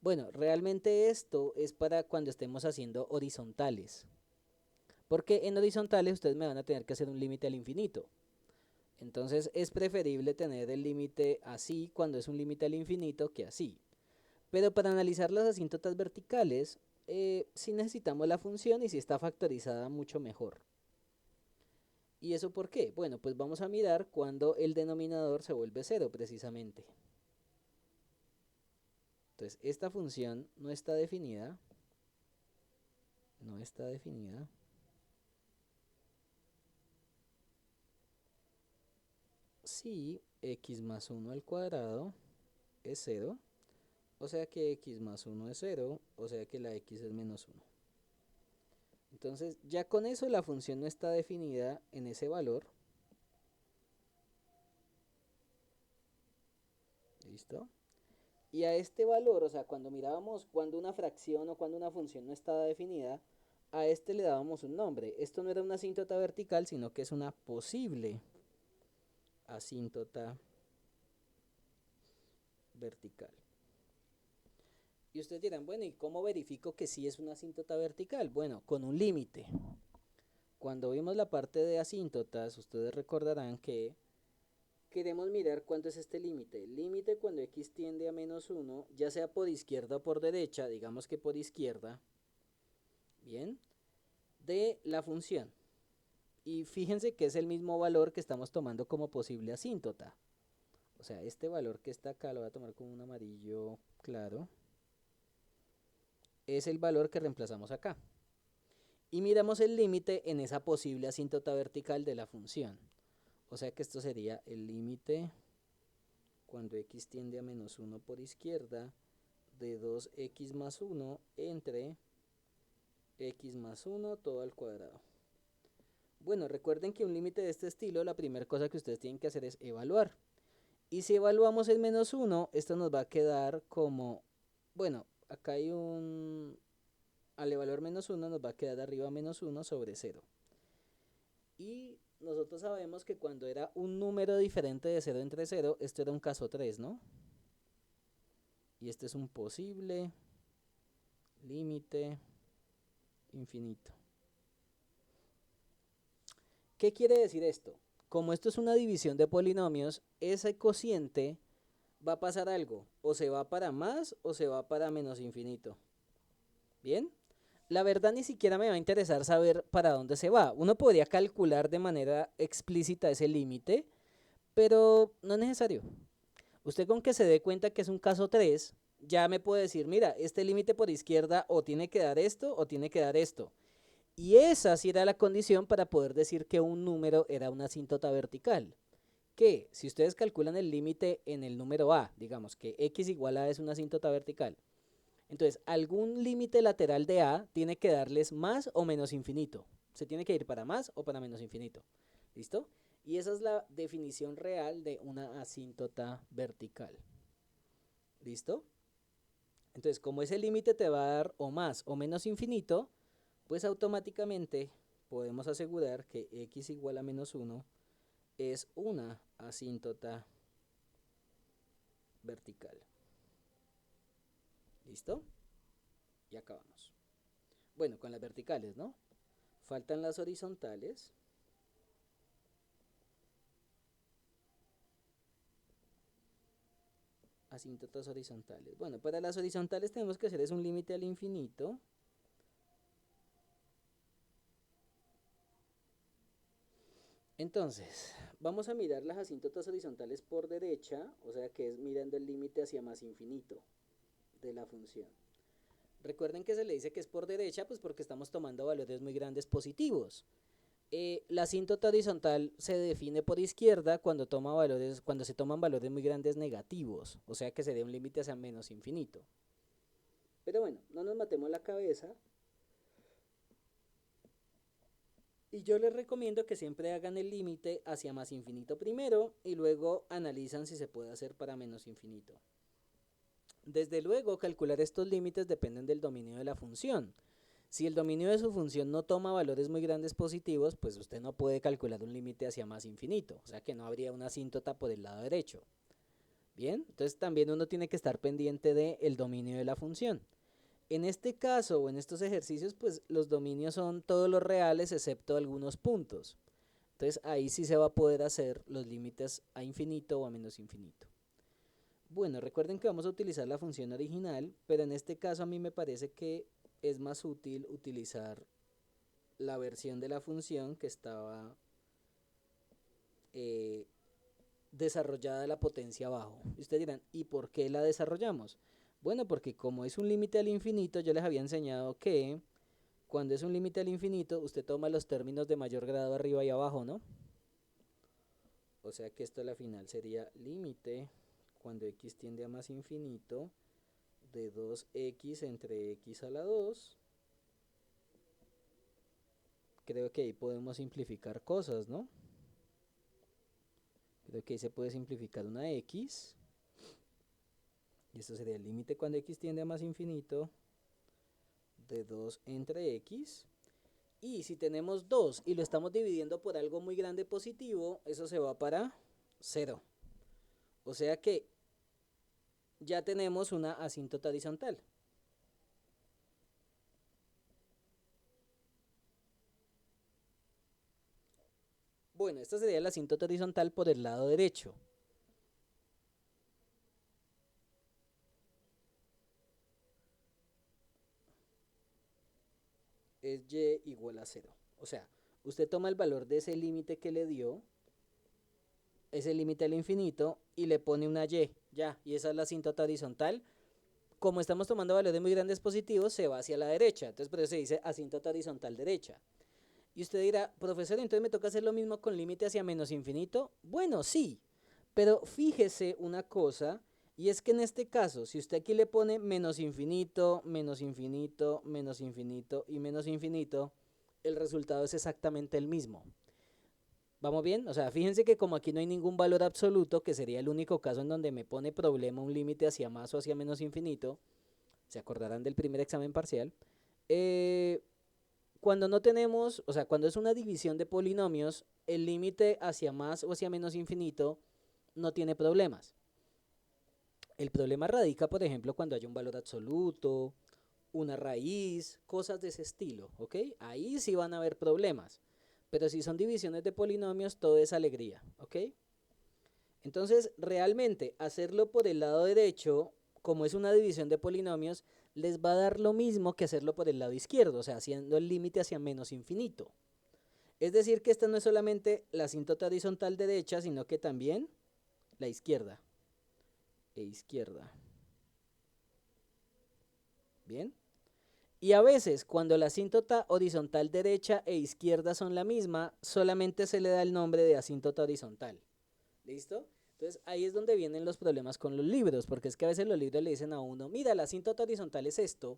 Bueno, realmente esto es para cuando estemos haciendo horizontales. Porque en horizontales ustedes me van a tener que hacer un límite al infinito. Entonces es preferible tener el límite así cuando es un límite al infinito que así. Pero para analizar las asíntotas verticales, sí necesitamos la función y si está factorizada mucho mejor. ¿Y eso por qué? Bueno, pues vamos a mirar cuando el denominador se vuelve cero precisamente. Entonces, esta función no está definida. No está definida. Si x más 1 al cuadrado es cero, o sea que x más 1 es cero, o sea que la x es menos 1. Entonces, ya con eso la función no está definida en ese valor. ¿Listo? Y a este valor, o sea, cuando mirábamos cuando una fracción o cuando una función no estaba definida, a este le dábamos un nombre. Esto no era una asíntota vertical, sino que es una posible asíntota vertical. Y ustedes dirán, bueno, ¿y cómo verifico que sí es una asíntota vertical? Bueno, con un límite. Cuando vimos la parte de asíntotas, ustedes recordarán que queremos mirar cuánto es este límite. El límite cuando x tiende a menos 1, ya sea por izquierda o por derecha, digamos que por izquierda, bien, de la función. Y fíjense que es el mismo valor que estamos tomando como posible asíntota. O sea, este valor que está acá, lo voy a tomar con un amarillo claro, es el valor que reemplazamos acá. Y miramos el límite en esa posible asíntota vertical de la función. O sea que esto sería el límite cuando x tiende a menos 1 por izquierda de 2x más 1 entre x más 1 todo al cuadrado. Bueno, recuerden que un límite de este estilo, la primera cosa que ustedes tienen que hacer es evaluar. Y si evaluamos el menos 1, esto nos va a quedar como, bueno, acá hay un, al evaluar menos 1 nos va a quedar arriba menos 1 sobre 0. Y nosotros sabemos que cuando era un número diferente de 0 entre 0, esto era un caso 3, ¿no? Y este es un posible límite infinito. ¿Qué quiere decir esto? Como esto es una división de polinomios, ese cociente va a pasar algo, o se va para más o se va para menos infinito. ¿Bien? La verdad ni siquiera me va a interesar saber para dónde se va. Uno podría calcular de manera explícita ese límite, pero no es necesario. Usted con que se dé cuenta que es un caso 3, ya me puede decir, mira, este límite por izquierda o tiene que dar esto o tiene que dar esto. Y esa sí era la condición para poder decir que un número era una asíntota vertical. Que si ustedes calculan el límite en el número a, digamos que x igual a es una asíntota vertical, entonces algún límite lateral de a tiene que darles más o menos infinito. Se tiene que ir para más o para menos infinito. ¿Listo? Y esa es la definición real de una asíntota vertical. ¿Listo? Entonces, como ese límite te va a dar o más o menos infinito, pues automáticamente podemos asegurar que x igual a menos 1 es una asíntota vertical. ¿Listo? Y acabamos. Bueno, con las verticales, ¿no? Faltan las horizontales. Asíntotas horizontales. Bueno, para las horizontales tenemos que hacer es un límite al infinito. Entonces, vamos a mirar las asíntotas horizontales por derecha, o sea que es mirando el límite hacia más infinito de la función. Recuerden que se le dice que es por derecha, pues porque estamos tomando valores muy grandes positivos. La asíntota horizontal se define por izquierda cuando se toman valores muy grandes negativos, o sea que sería un límite hacia menos infinito. Pero bueno, no nos matemos la cabeza. Y yo les recomiendo que siempre hagan el límite hacia más infinito primero y luego analizan si se puede hacer para menos infinito. Desde luego, calcular estos límites dependen del dominio de la función. Si el dominio de su función no toma valores muy grandes positivos, pues usted no puede calcular un límite hacia más infinito, o sea que no habría una asíntota por el lado derecho. Bien, entonces también uno tiene que estar pendiente del dominio de la función. En este caso o en estos ejercicios, pues los dominios son todos los reales excepto algunos puntos. Entonces ahí sí se va a poder hacer los límites a infinito o a menos infinito. Bueno, recuerden que vamos a utilizar la función original, pero en este caso a mí me parece que es más útil utilizar la versión de la función que estaba eh, desarrollada a la potencia abajo. Y ustedes dirán, ¿y por qué la desarrollamos? Bueno, porque como es un límite al infinito, yo les había enseñado que cuando es un límite al infinito, usted toma los términos de mayor grado arriba y abajo, ¿no? O sea que esto a la final sería límite cuando x tiende a más infinito de 2x entre x a la 2. Creo que ahí podemos simplificar cosas, ¿no? Creo que ahí se puede simplificar una x. Y esto sería el límite cuando x tiende a más infinito de 2 entre x. Y si tenemos 2 y lo estamos dividiendo por algo muy grande positivo, eso se va para 0. O sea que ya tenemos una asíntota horizontal. Bueno, esta sería la asíntota horizontal por el lado derecho. Es y igual a 0. O sea, usted toma el valor de ese límite que le dio, ese límite al infinito, y le pone una y, ya, y esa es la asíntota horizontal. Como estamos tomando valores muy grandes positivos, se va hacia la derecha, entonces por eso se dice asíntota horizontal derecha. Y usted dirá, profesor, entonces me toca hacer lo mismo con límite hacia menos infinito. Bueno, sí, pero fíjese una cosa, y es que en este caso, si usted aquí le pone menos infinito, menos infinito, menos infinito y menos infinito, el resultado es exactamente el mismo. ¿Vamos bien? O sea, fíjense que como aquí no hay ningún valor absoluto, que sería el único caso en donde me pone problema un límite hacia más o hacia menos infinito, se acordarán del primer examen parcial, eh, cuando no tenemos, o sea, cuando es una división de polinomios, el límite hacia más o hacia menos infinito no tiene problemas. El problema radica, por ejemplo, cuando hay un valor absoluto, una raíz, cosas de ese estilo, ¿ok? Ahí sí van a haber problemas. Pero si son divisiones de polinomios, todo es alegría, ¿ok? Entonces, realmente, hacerlo por el lado derecho, como es una división de polinomios, les va a dar lo mismo que hacerlo por el lado izquierdo, o sea, haciendo el límite hacia menos infinito. Es decir, que esta no es solamente la asíntota horizontal derecha, sino que también la izquierda. E izquierda. ¿Bien? Y a veces, cuando la asíntota horizontal derecha e izquierda son la misma, solamente se le da el nombre de asíntota horizontal. ¿Listo? Entonces ahí es donde vienen los problemas con los libros, porque es que a veces los libros le dicen a uno, mira, la asíntota horizontal es esto,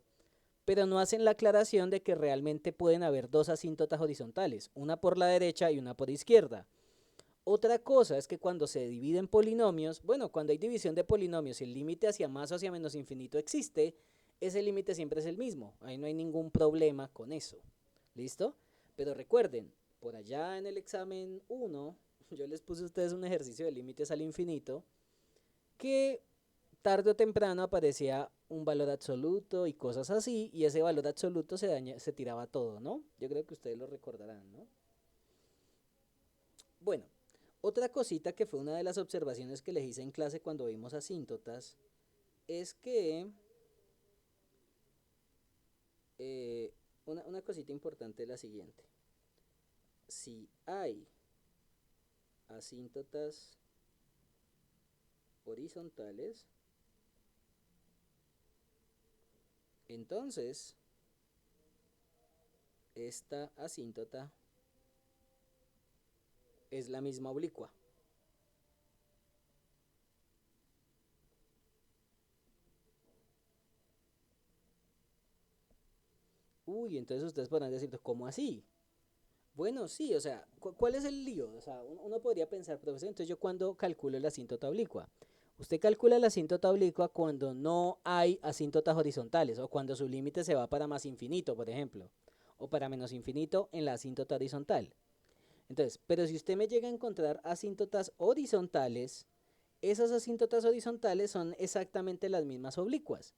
pero no hacen la aclaración de que realmente pueden haber dos asíntotas horizontales, una por la derecha y una por izquierda. Otra cosa es que cuando se dividen polinomios, bueno, cuando hay división de polinomios y el límite hacia más o hacia menos infinito existe, ese límite siempre es el mismo. Ahí no hay ningún problema con eso. ¿Listo? Pero recuerden, por allá en el examen 1, yo les puse a ustedes un ejercicio de límites al infinito que tarde o temprano aparecía un valor absoluto y cosas así, y ese valor absoluto se tiraba todo, ¿no? Yo creo que ustedes lo recordarán, ¿no? Bueno, otra cosita que fue una de las observaciones que les hice en clase cuando vimos asíntotas es que una cosita importante es la siguiente. Si hay asíntotas horizontales, entonces esta asíntota es la misma oblicua. Uy, entonces ustedes podrán decir, ¿cómo así? Bueno, sí, o sea, ¿cuál es el lío? O sea, uno podría pensar, profesor, entonces yo cuando calculo la asíntota oblicua. Usted calcula la asíntota oblicua cuando no hay asíntotas horizontales o cuando su límite se va para más infinito, por ejemplo, o para menos infinito en la asíntota horizontal. Entonces, pero si usted me llega a encontrar asíntotas horizontales, esas asíntotas horizontales son exactamente las mismas oblicuas.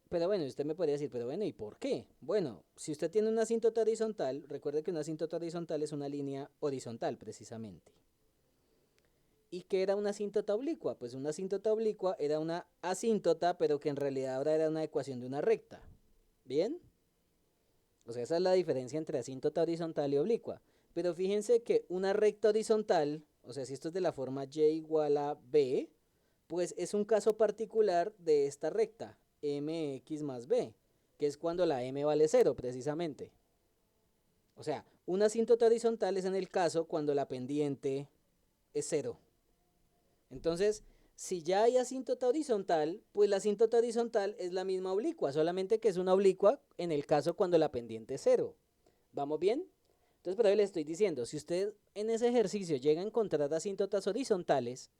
Pero bueno, usted me podría decir, pero bueno, ¿y por qué? Bueno, si usted tiene una asíntota horizontal, recuerde que una asíntota horizontal es una línea horizontal precisamente. ¿Y qué era una asíntota oblicua? Pues una asíntota oblicua era una asíntota, pero que en realidad ahora era una ecuación de una recta. ¿Bien? O sea, esa es la diferencia entre asíntota horizontal y oblicua. Pero fíjense que una recta horizontal, o sea, si esto es de la forma y igual a b, pues es un caso particular de esta recta, mx más b, que es cuando la m vale 0 precisamente. O sea, una asíntota horizontal es en el caso cuando la pendiente es 0. Entonces, si ya hay asíntota horizontal, pues la asíntota horizontal es la misma oblicua, solamente que es una oblicua en el caso cuando la pendiente es 0. ¿Vamos bien? Entonces, por ahí le estoy diciendo, si usted en ese ejercicio llega a encontrar asíntotas horizontales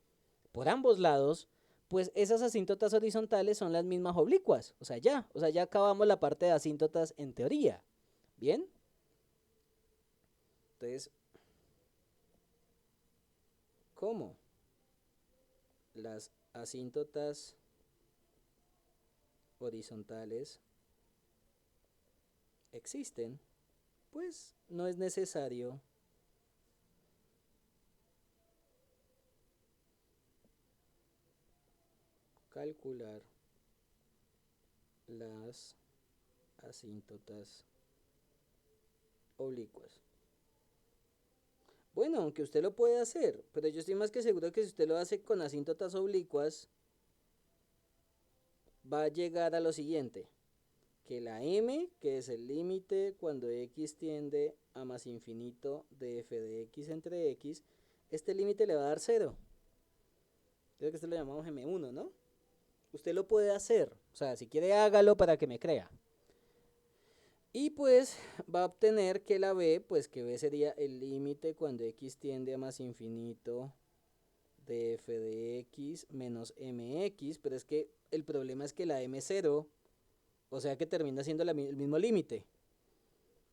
por ambos lados, pues esas asíntotas horizontales son las mismas oblicuas. O sea, ya acabamos la parte de asíntotas en teoría. ¿Bien? Entonces, ¿cómo? Las asíntotas horizontales existen, pues no es necesario calcular las asíntotas oblicuas. Bueno, aunque usted lo puede hacer, pero yo estoy más que seguro que si usted lo hace con asíntotas oblicuas, va a llegar a lo siguiente, que la m, que es el límite cuando x tiende a más infinito de f de x entre x, este límite le va a dar 0. Creo que esto lo llamamos m1, ¿no? Usted lo puede hacer, o sea, si quiere hágalo para que me crea. Y pues va a obtener que la b, pues que b sería el límite cuando x tiende a más infinito de f de x menos mx, pero es que el problema es que la m0, o sea que termina siendo el mismo límite.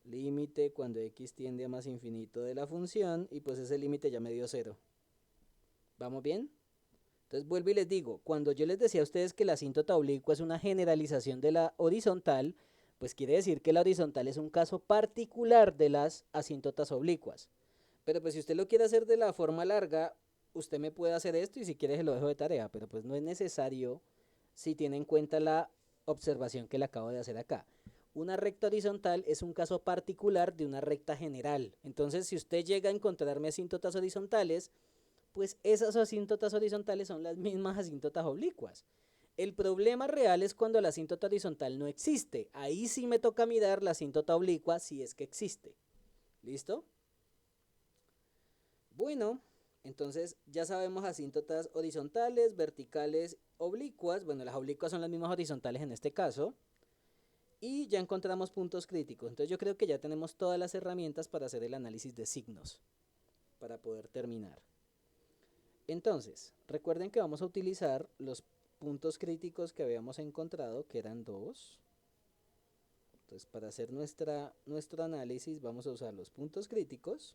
Límite cuando x tiende a más infinito de la función, y pues ese límite ya me dio 0. ¿Vamos bien? Entonces vuelvo y les digo, cuando yo les decía a ustedes que la asíntota oblicua es una generalización de la horizontal, pues quiere decir que la horizontal es un caso particular de las asíntotas oblicuas. Pero pues si usted lo quiere hacer de la forma larga, usted me puede hacer esto y si quiere se lo dejo de tarea, pero pues no es necesario si tiene en cuenta la observación que le acabo de hacer acá. Una recta horizontal es un caso particular de una recta general. Entonces, si usted llega a encontrarme asíntotas horizontales, pues esas asíntotas horizontales son las mismas asíntotas oblicuas. El problema real es cuando la asíntota horizontal no existe. Ahí sí me toca mirar la asíntota oblicua si es que existe. ¿Listo? Bueno, entonces ya sabemos asíntotas horizontales, verticales, oblicuas. Bueno, las oblicuas son las mismas horizontales en este caso. Y ya encontramos puntos críticos. Entonces yo creo que ya tenemos todas las herramientas para hacer el análisis de signos, para poder terminar. Entonces, recuerden que vamos a utilizar los puntos críticos que habíamos encontrado, que eran dos. Entonces, para hacer nuestro análisis vamos a usar los puntos críticos,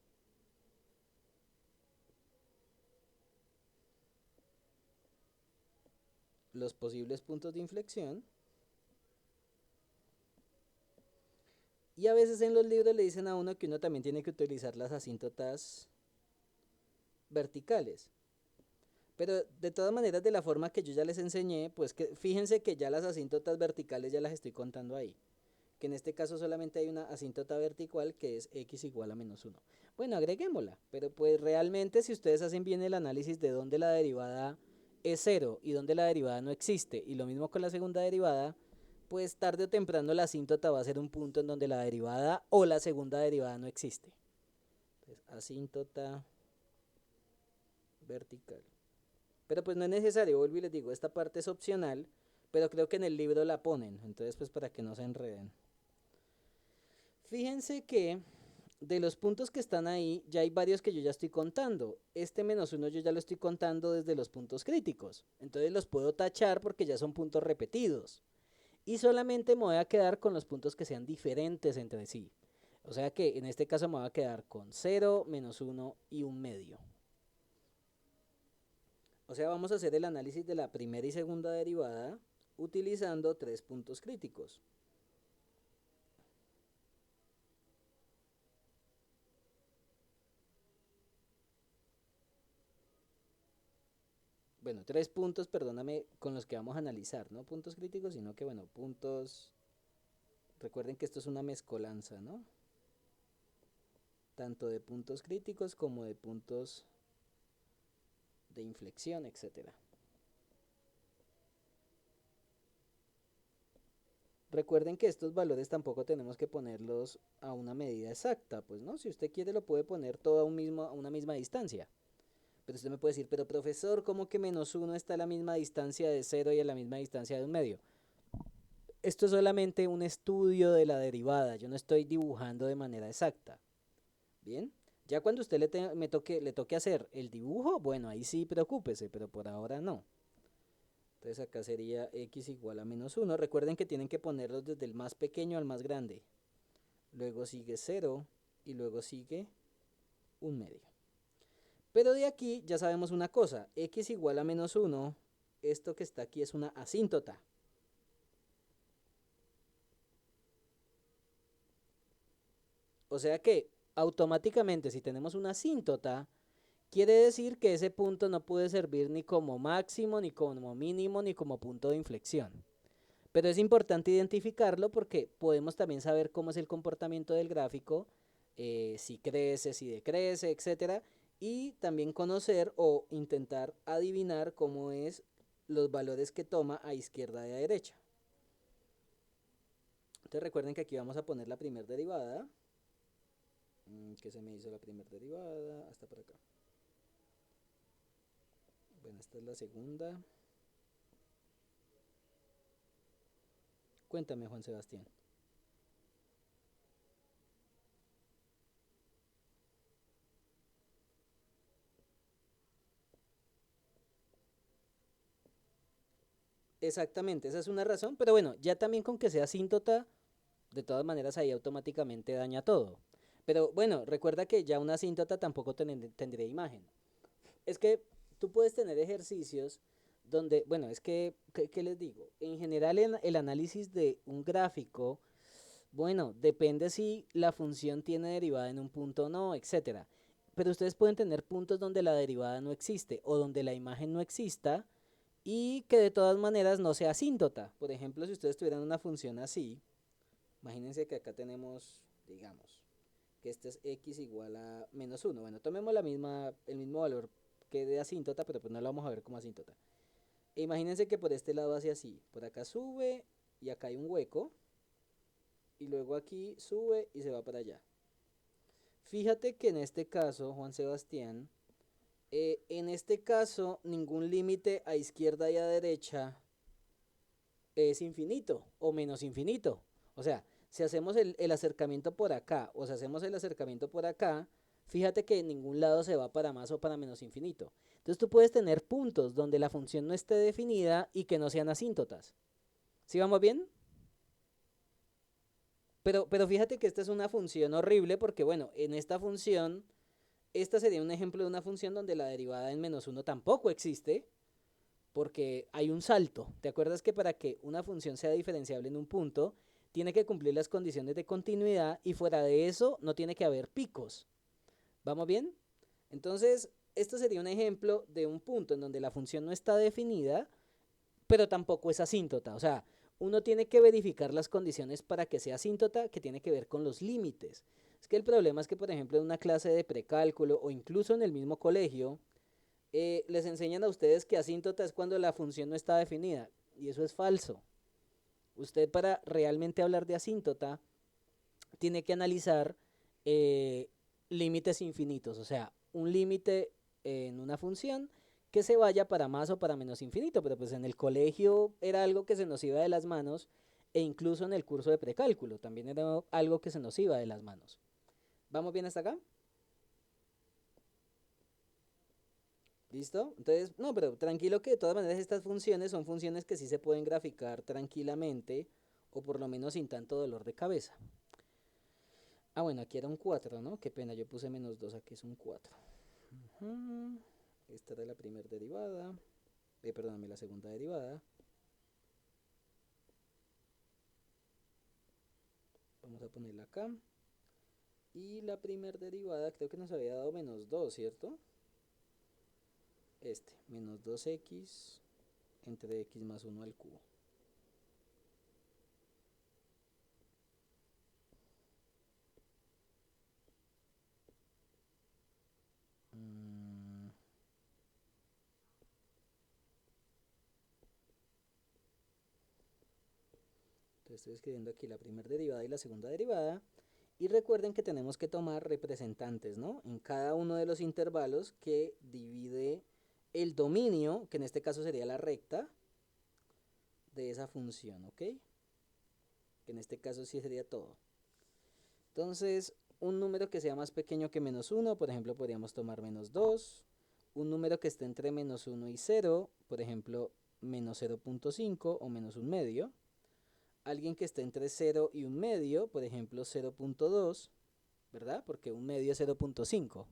los posibles puntos de inflexión, y a veces en los libros le dicen a uno que uno también tiene que utilizar las asíntotas verticales. Pero de todas maneras, de la forma que yo ya les enseñé, pues que fíjense que ya las asíntotas verticales ya las estoy contando ahí. Que en este caso solamente hay una asíntota vertical que es x igual a menos 1. Bueno, agreguémosla, pero pues realmente si ustedes hacen bien el análisis de dónde la derivada es 0 y dónde la derivada no existe, y lo mismo con la segunda derivada, pues tarde o temprano la asíntota va a ser un punto en donde la derivada o la segunda derivada no existe. Entonces, asíntota vertical. Pero pues no es necesario, vuelvo y les digo, esta parte es opcional, pero creo que en el libro la ponen, entonces pues para que no se enreden. Fíjense que de los puntos que están ahí, ya hay varios que yo ya estoy contando. Este menos 1 yo ya lo estoy contando desde los puntos críticos. Entonces los puedo tachar porque ya son puntos repetidos. Y solamente me voy a quedar con los puntos que sean diferentes entre sí. O sea que en este caso me voy a quedar con 0, menos 1 y un medio. O sea, vamos a hacer el análisis de la primera y segunda derivada utilizando tres puntos críticos. Bueno, tres puntos, perdóname, con los que vamos a analizar, no puntos críticos, sino que, bueno, puntos, recuerden que esto es una mezcolanza, ¿no? Tanto de puntos críticos como de puntos de inflexión, etcétera. Recuerden que estos valores tampoco tenemos que ponerlos a una medida exacta, pues no, si usted quiere lo puede poner todo a una misma distancia. Pero usted me puede decir, pero profesor, ¿cómo que menos 1 está a la misma distancia de 0 y a la misma distancia de un medio? Esto es solamente un estudio de la derivada, yo no estoy dibujando de manera exacta. Bien, ya cuando usted le toque hacer el dibujo, bueno, ahí sí preocúpese, pero por ahora no. Entonces acá sería x igual a menos 1. Recuerden que tienen que ponerlos desde el más pequeño al más grande. Luego sigue 0 y luego sigue un medio. Pero de aquí ya sabemos una cosa, x igual a menos 1, esto que está aquí es una asíntota. O sea que automáticamente si tenemos una asíntota, quiere decir que ese punto no puede servir ni como máximo, ni como mínimo, ni como punto de inflexión. Pero es importante identificarlo porque podemos también saber cómo es el comportamiento del gráfico, si crece, si decrece, etcétera, y también conocer o intentar adivinar cómo es los valores que toma a izquierda y a derecha. Entonces recuerden que aquí vamos a poner la primera derivada. Que se me hizo la primera derivada hasta por acá. Bueno, esta es la segunda. Cuéntame, Juan Sebastián. Exactamente, esa es una razón, pero bueno, ya también con que sea asíntota, de todas maneras ahí automáticamente daña todo. Pero bueno, recuerda que ya una asíntota tampoco tendría imagen. Es que tú puedes tener ejercicios donde, bueno, es que, ¿qué les digo? En general el análisis de un gráfico, bueno, depende si la función tiene derivada en un punto o no, etcétera. Pero ustedes pueden tener puntos donde la derivada no existe o donde la imagen no exista y que de todas maneras no sea asíntota. Por ejemplo, si ustedes tuvieran una función así, imagínense que acá tenemos, digamos, que este es x igual a -1. Bueno, tomemos el mismo valor que de asíntota, pero pues no lo vamos a ver como asíntota. E imagínense que por este lado hace así, por acá sube y acá hay un hueco, y luego aquí sube y se va para allá. Fíjate que en este caso, Juan Sebastián, en este caso ningún límite a izquierda y a derecha es infinito o menos infinito. O sea, si hacemos el acercamiento por acá o si hacemos el acercamiento por acá, fíjate que en ningún lado se va para más o para menos infinito. Entonces tú puedes tener puntos donde la función no esté definida y que no sean asíntotas. ¿Sí vamos bien? Pero fíjate que esta es una función horrible porque, bueno, en esta función, esta sería un ejemplo de una función donde la derivada en -1 tampoco existe porque hay un salto. ¿Te acuerdas que para que una función sea diferenciable en un punto, tiene que cumplir las condiciones de continuidad y fuera de eso no tiene que haber picos? ¿Vamos bien? Entonces, esto sería un ejemplo de un punto en donde la función no está definida, pero tampoco es asíntota. O sea, uno tiene que verificar las condiciones para que sea asíntota, que tiene que ver con los límites. Es que el problema es que, por ejemplo, en una clase de precálculo o incluso en el mismo colegio, les enseñan a ustedes que asíntota es cuando la función no está definida. Y eso es falso. Usted para realmente hablar de asíntota tiene que analizar eh, límites infinitos. O sea, un límite en una función que se vaya para más o para menos infinito. Pero pues en el colegio era algo que se nos iba de las manos e incluso en el curso de precálculo también era algo que se nos iba de las manos. ¿Vamos bien hasta acá? ¿Listo? Entonces, no, pero tranquilo que de todas maneras estas funciones son funciones que sí se pueden graficar tranquilamente o por lo menos sin tanto dolor de cabeza. Ah, bueno, aquí era un 4, ¿no? Qué pena, yo puse -2, aquí es un 4. Esta era la primera derivada. Perdóname, la segunda derivada. Vamos a ponerla acá. Y la primera derivada creo que nos había dado -2, ¿cierto? -2x entre x más 1 al cubo. Mm, Entonces estoy escribiendo aquí la primera derivada y la segunda derivada. Y recuerden que tenemos que tomar representantes, ¿no? En cada uno de los intervalos que divide el dominio, que en este caso sería la recta, de esa función, ¿ok? Que en este caso sí sería todo. Entonces, un número que sea más pequeño que -1, por ejemplo, podríamos tomar -2. Un número que esté entre -1 y 0, por ejemplo, -0.5 o -1/2. Alguien que esté entre 0 y 1/2, por ejemplo, 0.2, ¿verdad? Porque 1/2 es 0.5.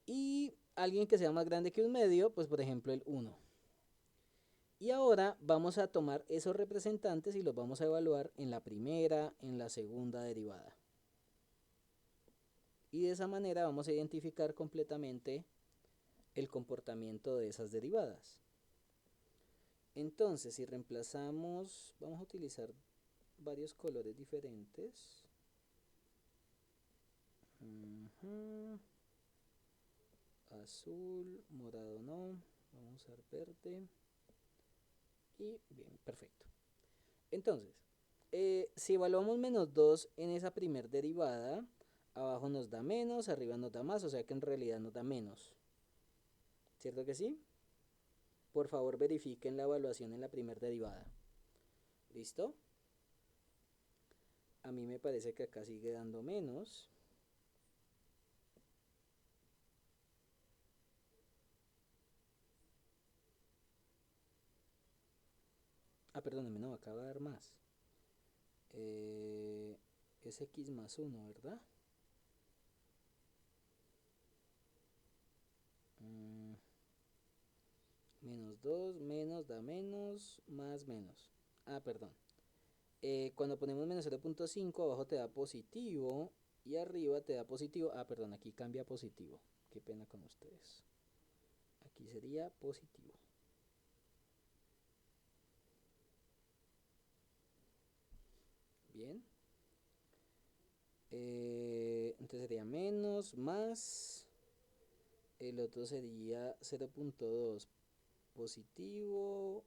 Y alguien que sea más grande que 1/2, pues por ejemplo el 1. Y ahora vamos a tomar esos representantes y los vamos a evaluar en la primera, en la segunda derivada. Y de esa manera vamos a identificar completamente el comportamiento de esas derivadas. Entonces, si reemplazamos, vamos a utilizar varios colores diferentes. Azul, morado no, vamos a usar verde. Y bien, perfecto. Entonces, Si evaluamos menos 2 en esa primer derivada, abajo nos da menos, arriba nos da más, o sea que en realidad nos da menos. ¿Cierto que sí? Por favor verifiquen la evaluación en la primer derivada. ¿Listo? A mí me parece que acá sigue dando menos. Ah, perdóname, no, acá va a dar más. Es x más 1, ¿verdad? Mm, menos 2 menos da menos, más menos. Ah, perdón. Cuando ponemos menos 0.5, abajo te da positivo y arriba te da positivo. Ah, perdón, aquí cambia a positivo. Qué pena con ustedes. Aquí sería positivo. Bien. Entonces sería menos, más. El otro sería 0.2 positivo,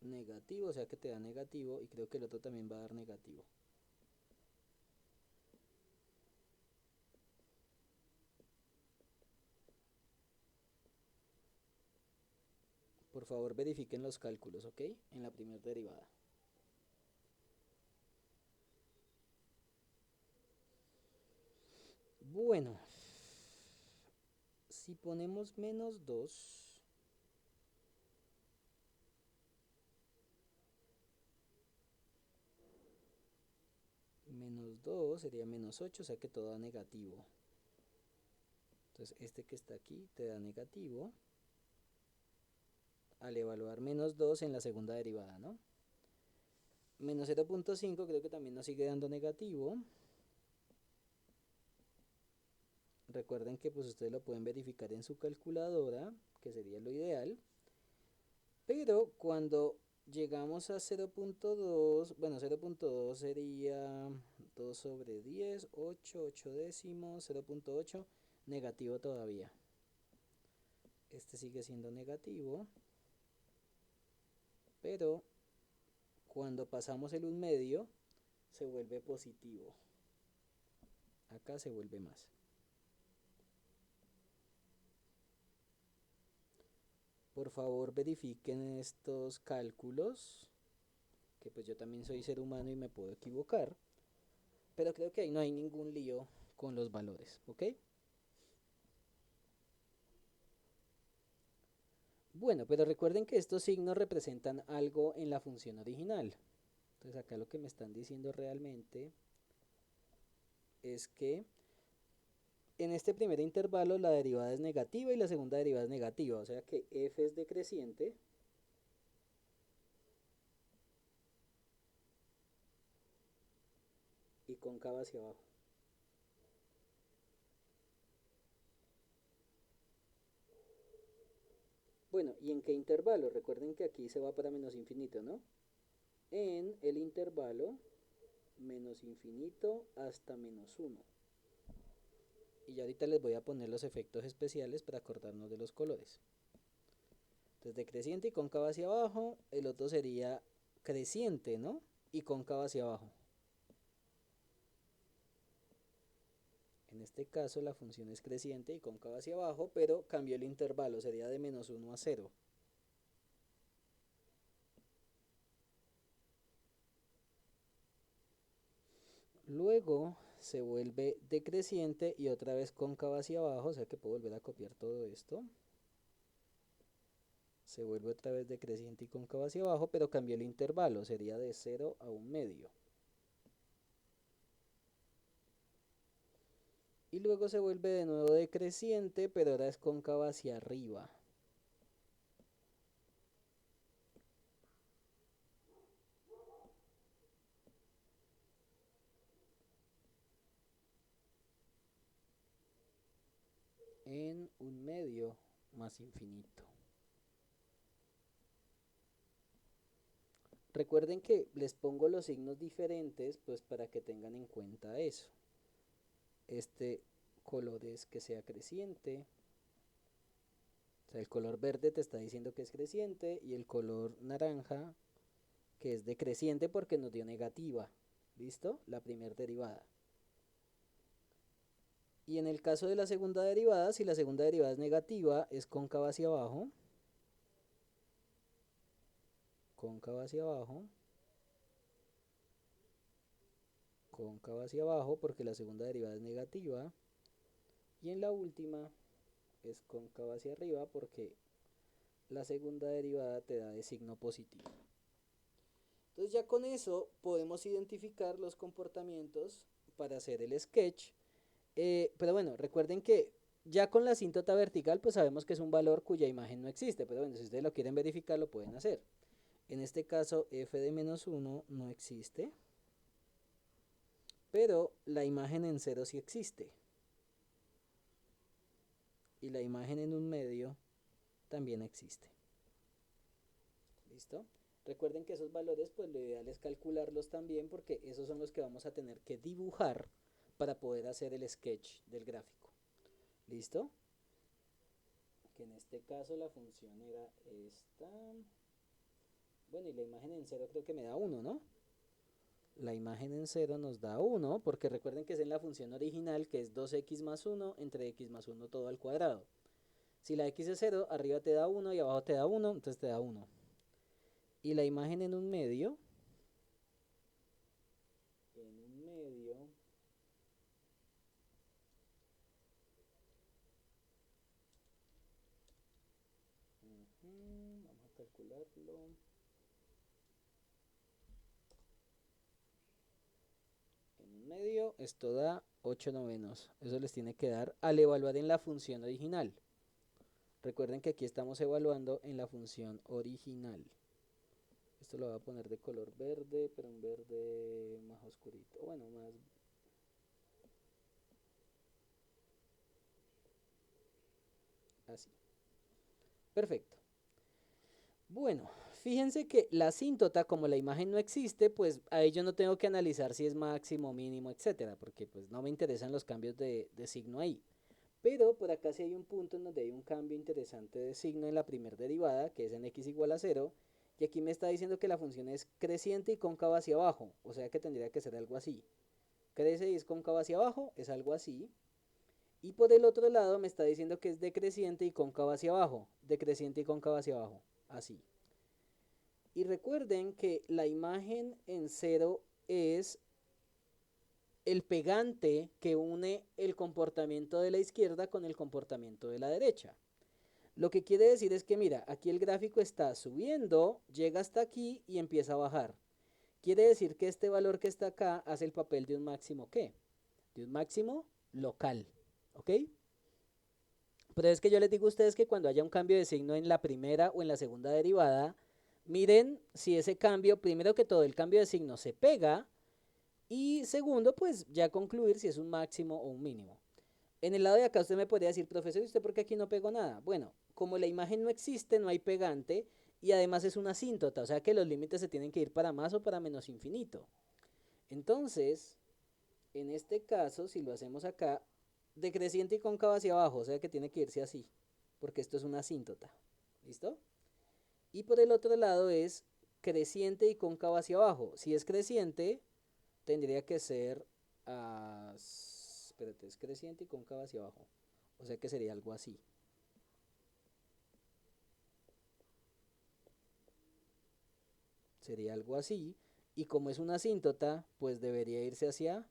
negativo, o sea que te da negativo. Y creo que el otro también va a dar negativo. Por favor verifiquen los cálculos, ¿ok? En la primera derivada. Bueno, si ponemos menos 2, menos 2 sería menos 8, o sea que todo da negativo. Entonces este que está aquí te da negativo al evaluar menos 2 en la segunda derivada, ¿no? Menos 0.5 creo que también nos sigue dando negativo. Recuerden que pues ustedes lo pueden verificar en su calculadora, que sería lo ideal. Pero cuando llegamos a 0.2, bueno, 0.2 sería 2 sobre 10, 8, 8 décimos, 0.8, negativo todavía. Este sigue siendo negativo, pero cuando pasamos el 1 medio, se vuelve positivo. Acá se vuelve más. Por favor verifiquen estos cálculos, que pues yo también soy ser humano y me puedo equivocar, pero creo que ahí no hay ningún lío con los valores, ¿ok? Bueno, pero recuerden que estos signos representan algo en la función original. Entonces acá lo que me están diciendo realmente es que en este primer intervalo la derivada es negativa y la segunda derivada es negativa. O sea que f es decreciente y cóncava hacia abajo. Bueno, ¿y en qué intervalo? Recuerden que aquí se va para menos infinito, ¿no? En el intervalo menos infinito hasta menos 1. Y ya ahorita les voy a poner los efectos especiales para acordarnos de los colores. Entonces decreciente y cóncava hacia abajo, el otro sería creciente, ¿no? Y cóncava hacia abajo. En este caso la función es creciente y cóncava hacia abajo, pero cambió el intervalo, sería de menos 1 a 0. Luego se vuelve decreciente y otra vez cóncava hacia abajo, o sea que puedo volver a copiar todo esto. Se vuelve otra vez decreciente y cóncava hacia abajo, pero cambió el intervalo, sería de 0 a 1 medio. Y luego se vuelve de nuevo decreciente, pero ahora es cóncava hacia arriba. En un medio más infinito. Recuerden que les pongo los signos diferentes pues para que tengan en cuenta eso. Este color es que sea creciente. O sea, el color verde te está diciendo que es creciente y el color naranja que es decreciente porque nos dio negativa. ¿Listo? La primera derivada. Y en el caso de la segunda derivada, si la segunda derivada es negativa, es cóncava hacia abajo. Cóncava hacia abajo. Cóncava hacia abajo porque la segunda derivada es negativa. Y en la última es cóncava hacia arriba porque la segunda derivada te da de signo positivo. Entonces ya con eso podemos identificar los comportamientos para hacer el sketch. Pero bueno, recuerden que ya con la asíntota vertical pues sabemos que es un valor cuya imagen no existe. Pero bueno, si ustedes lo quieren verificar lo pueden hacer. En este caso f de menos 1 no existe. Pero la imagen en 0 sí existe. Y la imagen en un medio también existe. ¿Listo? Recuerden que esos valores, pues lo ideal es calcularlos también porque esos son los que vamos a tener que dibujar para poder hacer el sketch del gráfico. ¿Listo? Que en este caso la función era esta. Bueno, y la imagen en 0 creo que me da 1, ¿no? La imagen en 0 nos da 1 porque recuerden que es en la función original que es 2x más 1 entre x más 1 todo al cuadrado. Si la x es 0, arriba te da 1 y abajo te da 1, entonces te da 1. Y la imagen en un medio, vamos a calcularlo. En un medio esto da 8 novenos. Eso les tiene que dar al evaluar en la función original. Recuerden que aquí estamos evaluando en la función original. Esto lo voy a poner de color verde, pero un verde más oscurito. Bueno, más... así. Perfecto. Bueno, fíjense que la asíntota, como la imagen no existe, pues ahí yo no tengo que analizar si es máximo, mínimo, etcétera, porque pues no me interesan los cambios de signo ahí. Pero por acá sí hay un punto en donde hay un cambio interesante de signo en la primera derivada, que es en x igual a 0, y aquí me está diciendo que la función es creciente y cóncava hacia abajo, o sea que tendría que ser algo así. Crece y es cóncava hacia abajo, es algo así. Y por el otro lado me está diciendo que es decreciente y cóncava hacia abajo, decreciente y cóncava hacia abajo, así. Y recuerden que la imagen en 0 es el pegante que une el comportamiento de la izquierda con el comportamiento de la derecha. Lo que quiere decir es que mira, aquí el gráfico está subiendo, llega hasta aquí y empieza a bajar. Quiere decir que este valor que está acá hace el papel de un máximo ¿qué? De un máximo local, ¿ok? Pero es que yo les digo a ustedes que cuando haya un cambio de signo en la primera o en la segunda derivada, miren si ese cambio, primero que todo, el cambio de signo se pega y segundo, pues ya concluir si es un máximo o un mínimo. En el lado de acá usted me podría decir, profesor, ¿y usted por qué aquí no pegó nada? Bueno, como la imagen no existe, no hay pegante y además es una asíntota, o sea que los límites se tienen que ir para más o para menos infinito. Entonces, en este caso, si lo hacemos acá, decreciente y cóncava hacia abajo, o sea que tiene que irse así, porque esto es una asíntota. ¿Listo? Y por el otro lado es creciente y cóncava hacia abajo. Si es creciente, tendría que ser, espérate, es creciente y cóncava hacia abajo. O sea que sería algo así. Sería algo así. Y como es una asíntota, pues debería irse hacia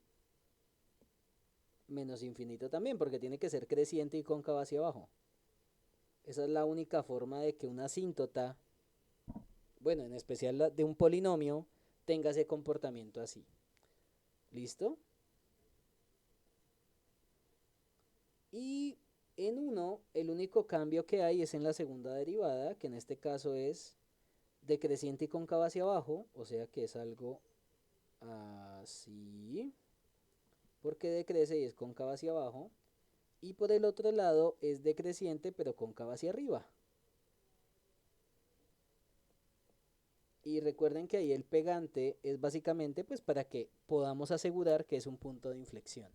menos infinito también, porque tiene que ser creciente y cóncava hacia abajo. Esa es la única forma de que una asíntota, bueno, en especial la de un polinomio, tenga ese comportamiento así. ¿Listo? Y en uno, el único cambio que hay es en la segunda derivada, que en este caso es decreciente y cóncava hacia abajo, o sea que es algo así, porque decrece y es cóncava hacia abajo. Y por el otro lado es decreciente pero cóncava hacia arriba. Y recuerden que ahí el pegante es básicamente pues para que podamos asegurar que es un punto de inflexión.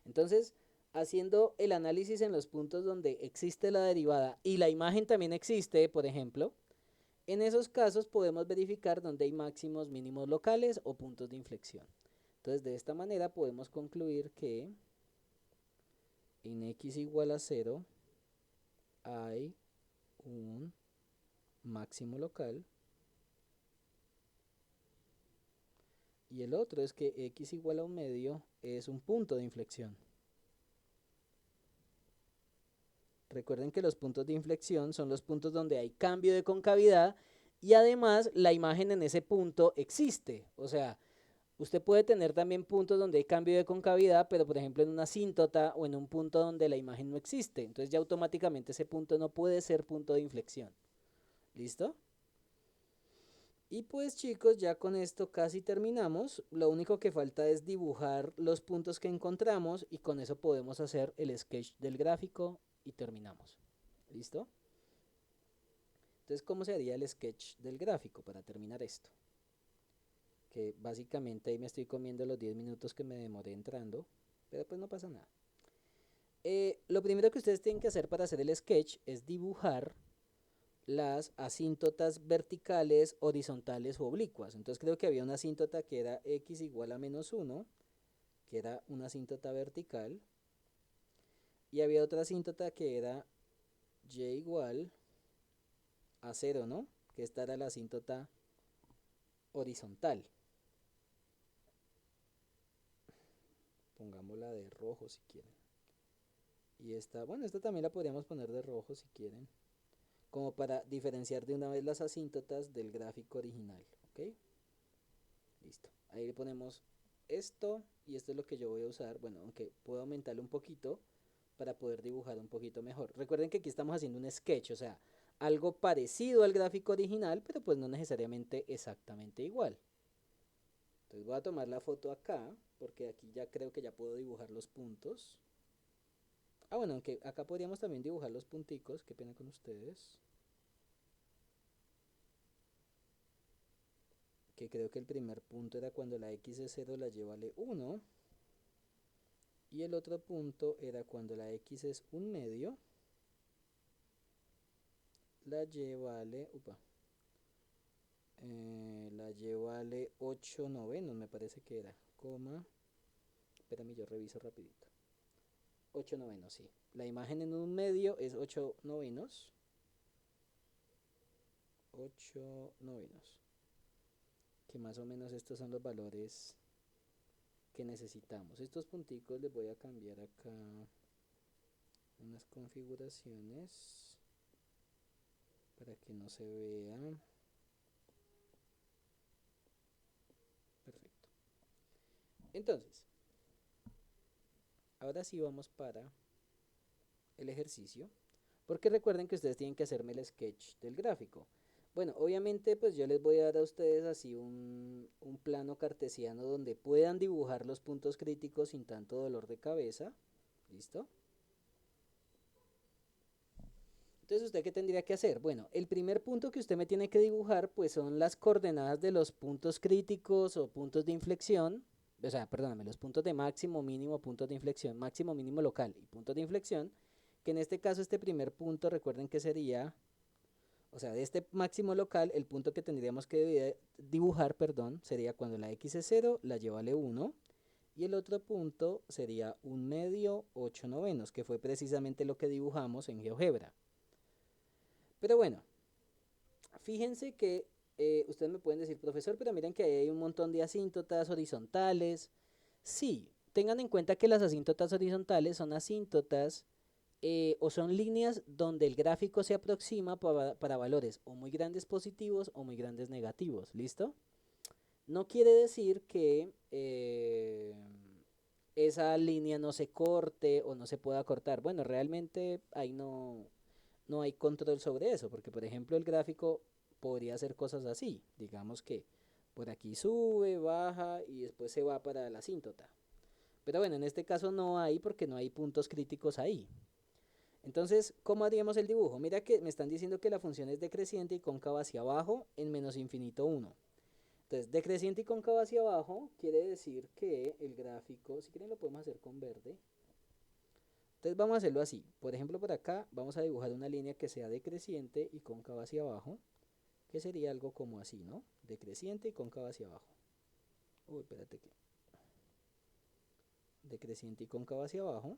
Entonces, haciendo el análisis en los puntos donde existe la derivada y la imagen también existe, por ejemplo, En esos casos podemos verificar dónde hay máximos, mínimos locales o puntos de inflexión. Entonces de esta manera podemos concluir que en x igual a 0 hay un máximo local y el otro es que x igual a un medio es un punto de inflexión. Recuerden que los puntos de inflexión son los puntos donde hay cambio de concavidad y además la imagen en ese punto existe. O sea, usted puede tener también puntos donde hay cambio de concavidad, pero por ejemplo en una asíntota o en un punto donde la imagen no existe. Entonces ya automáticamente ese punto no puede ser punto de inflexión. ¿Listo? Y pues chicos, ya con esto casi terminamos. Lo único que falta es dibujar los puntos que encontramos y con eso podemos hacer el sketch del gráfico y terminamos. ¿Listo? Entonces, ¿cómo se haría el sketch del gráfico para terminar esto? Que básicamente ahí me estoy comiendo los 10 minutos que me demoré entrando, pero pues no pasa nada. Lo primero que ustedes tienen que hacer para hacer el sketch es dibujar las asíntotas verticales, horizontales o oblicuas. Entonces creo que había una asíntota que era x igual a -1, que era una asíntota vertical, y había otra asíntota que era y igual a 0, ¿no? Que esta era la asíntota horizontal. Pongámosla de rojo si quieren. Y esta, bueno, esta también la podríamos poner de rojo si quieren, como para diferenciar de una vez las asíntotas del gráfico original, ¿ok? Listo. Ahí le ponemos esto y esto es lo que yo voy a usar. Bueno, aunque puedo aumentarlo un poquito para poder dibujar un poquito mejor. Recuerden que aquí estamos haciendo un sketch, o sea, algo parecido al gráfico original, pero pues no necesariamente exactamente igual. Entonces voy a tomar la foto acá, porque aquí ya creo que ya puedo dibujar los puntos. Ah, bueno, aunque acá podríamos también dibujar los punticos, qué pena con ustedes. Que creo que el primer punto era cuando la x es 0, la y vale 1. Y el otro punto era cuando la x es un medio, la y vale, la y vale 8 novenos, me parece que era, coma, espérame, yo reviso rapidito. 8 novenos, sí. La imagen en un medio es 8 novenos. 8 novenos. Que más o menos estos son los valores que necesitamos. Estos punticos les voy a cambiar acá unas configuraciones para que no se vea. Perfecto. Entonces, ahora sí vamos para el ejercicio, porque recuerden que ustedes tienen que hacerme el sketch del gráfico. Bueno, obviamente pues yo les voy a dar a ustedes así un plano cartesiano donde puedan dibujar los puntos críticos sin tanto dolor de cabeza. ¿Listo? Entonces, ¿usted qué tendría que hacer? Bueno, el primer punto que usted me tiene que dibujar pues son las coordenadas de los puntos críticos o puntos de inflexión. O sea, perdóname, los puntos de máximo, mínimo, puntos de inflexión, máximo, mínimo local y puntos de inflexión, que en este caso este primer punto, recuerden que sería, o sea, de este máximo local, el punto que tendríamos que dibujar, perdón, sería cuando la x es 0, la y vale 1, y el otro punto sería un medio 8 novenos, que fue precisamente lo que dibujamos en GeoGebra. Pero bueno, fíjense que ustedes me pueden decir, profesor, pero miren que ahí hay un montón de asíntotas horizontales. Sí, tengan en cuenta que las asíntotas horizontales son asíntotas o son líneas donde el gráfico se aproxima para valores o muy grandes positivos o muy grandes negativos. ¿Listo? No quiere decir que esa línea no se corte o no se pueda cortar. Bueno, realmente ahí no hay control sobre eso, porque por ejemplo el gráfico podría hacer cosas así. Digamos que por aquí sube, baja y después se va para la asíntota. Pero bueno, en este caso no hay porque no hay puntos críticos ahí. Entonces, ¿cómo haríamos el dibujo? Mira que me están diciendo que la función es decreciente y cóncava hacia abajo en menos infinito 1. Entonces, decreciente y cóncava hacia abajo quiere decir que el gráfico, si quieren lo podemos hacer con verde. Entonces vamos a hacerlo así. Por ejemplo, por acá vamos a dibujar una línea que sea decreciente y cóncava hacia abajo. que sería algo como así, ¿no? Decreciente y cóncava hacia abajo. Uy, espérate que... Decreciente y cóncava hacia abajo.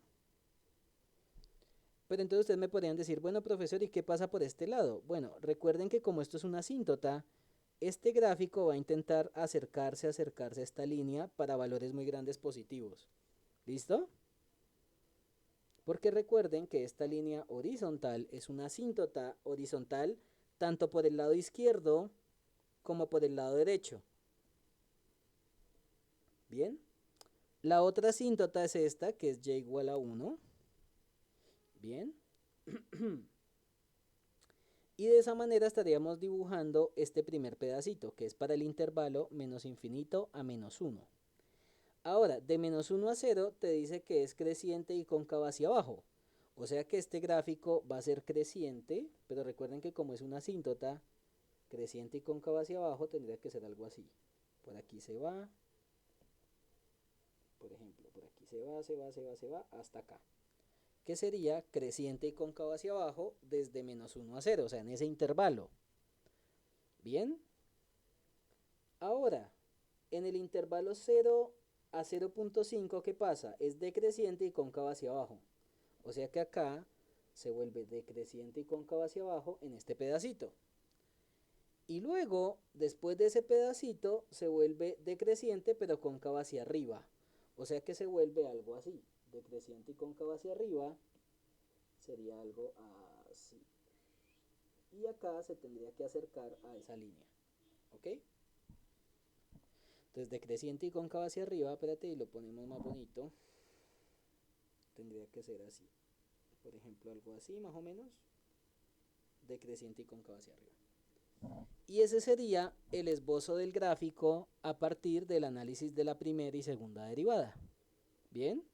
Pero entonces ustedes me podrían decir, bueno, profesor, ¿y qué pasa por este lado? Bueno, recuerden que como esto es una asíntota, este gráfico va a intentar acercarse a esta línea para valores muy grandes positivos. ¿Listo? Porque recuerden que esta línea horizontal es una asíntota horizontal tanto por el lado izquierdo como por el lado derecho. Bien. La otra asíntota es esta, que es y igual a 1. Bien. Y de esa manera estaríamos dibujando este primer pedacito, que es para el intervalo menos infinito a menos 1. Ahora, de menos 1 a 0 te dice que es creciente y cóncava hacia abajo. O sea que este gráfico va a ser creciente, pero recuerden que como es una asíntota, creciente y cóncava hacia abajo tendría que ser algo así. Por aquí se va, por ejemplo, por aquí se va, hasta acá. Que sería creciente y cóncavo hacia abajo desde menos 1 a 0, o sea, en ese intervalo. Bien. Ahora, en el intervalo 0 a 0.5, ¿qué pasa? Es decreciente y cóncavo hacia abajo. O sea que acá se vuelve decreciente y cóncavo hacia abajo en este pedacito. Y luego, después de ese pedacito, se vuelve decreciente pero cóncavo hacia arriba. O sea que se vuelve algo así. Decreciente y cóncavo hacia arriba sería algo así. Y acá se tendría que acercar a esa línea. ¿Ok? Entonces decreciente y cóncavo hacia arriba, espérate y lo ponemos más bonito. Tendría que ser así. Por ejemplo, algo así más o menos. Decreciente y cóncavo hacia arriba. Y ese sería el esbozo del gráfico a partir del análisis de la primera y segunda derivada. Bien.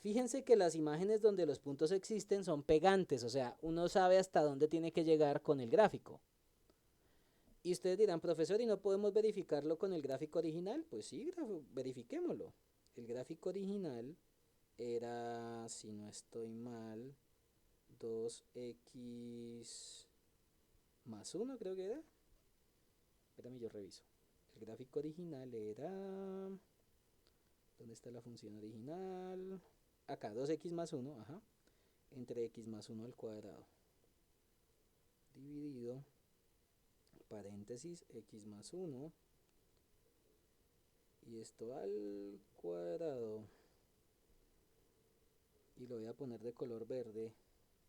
Fíjense que las imágenes donde los puntos existen son pegantes, o sea, uno sabe hasta dónde tiene que llegar con el gráfico. Y ustedes dirán, profesor, ¿y no podemos verificarlo con el gráfico original? Pues sí, verifiquémoslo. El gráfico original era, si no estoy mal, 2x más 1 creo que era. Espérame, yo reviso. El gráfico original era... ¿Dónde está la función original? Acá, 2x más 1, ajá, entre x más 1 al cuadrado. Dividido, paréntesis, x más 1. Y esto al cuadrado. Y lo voy a poner de color verde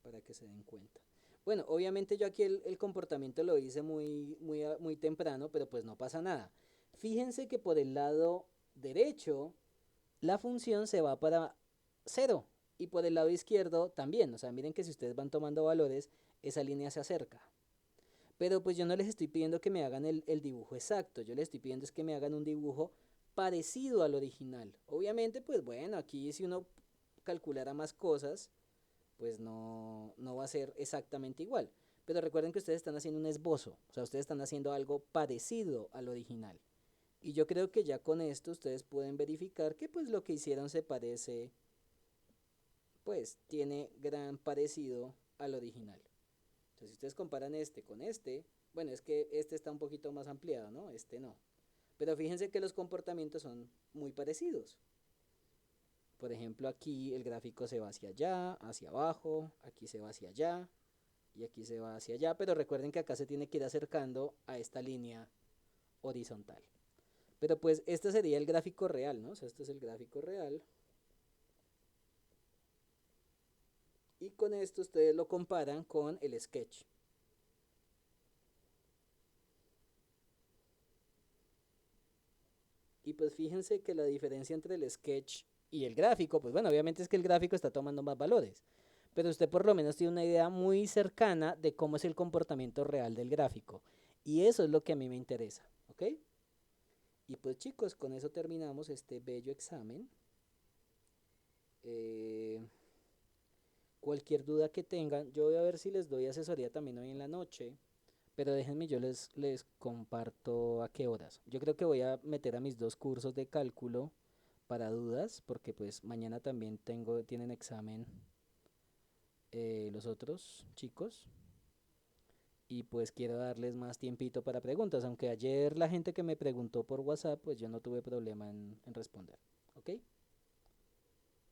para que se den cuenta. Bueno, obviamente yo aquí el comportamiento lo hice muy temprano, pero pues no pasa nada. Fíjense que por el lado derecho la función se va para 0 y por el lado izquierdo también. O sea, miren que si ustedes van tomando valores, esa línea se acerca. Pero pues yo no les estoy pidiendo que me hagan el dibujo exacto, yo les estoy pidiendo es que me hagan un dibujo parecido al original. Obviamente, pues bueno, aquí si uno calculara más cosas, pues no va a ser exactamente igual. Pero recuerden que ustedes están haciendo un esbozo, o sea, ustedes están haciendo algo parecido al original. Y yo creo que ya con esto ustedes pueden verificar que pues lo que hicieron se parece, pues tiene gran parecido al original. Entonces si ustedes comparan este con este, bueno, es que este está un poquito más ampliado, ¿no? Este no. Pero fíjense que los comportamientos son muy parecidos. Por ejemplo, aquí el gráfico se va hacia allá, hacia abajo, aquí se va hacia allá y aquí se va hacia allá, pero recuerden que acá se tiene que ir acercando a esta línea horizontal. Pero pues este sería el gráfico real, ¿no? O sea, este es el gráfico real. Y con esto ustedes lo comparan con el sketch. Y pues fíjense que la diferencia entre el sketch y el gráfico, pues bueno, obviamente es que el gráfico está tomando más valores. Pero usted por lo menos tiene una idea muy cercana de cómo es el comportamiento real del gráfico. Y eso es lo que a mí me interesa, ¿ok? Y pues chicos, con eso terminamos este bello examen. Eh, Cualquier duda que tengan, yo voy a ver si les doy asesoría también hoy en la noche. Pero déjenme, yo les comparto a qué horas. Yo creo que voy a meter a mis dos cursos de cálculo para dudas, porque pues mañana también tienen examen los otros chicos. y pues quiero darles más tiempito para preguntas, aunque ayer la gente que me preguntó por WhatsApp, pues yo no tuve problema en responder.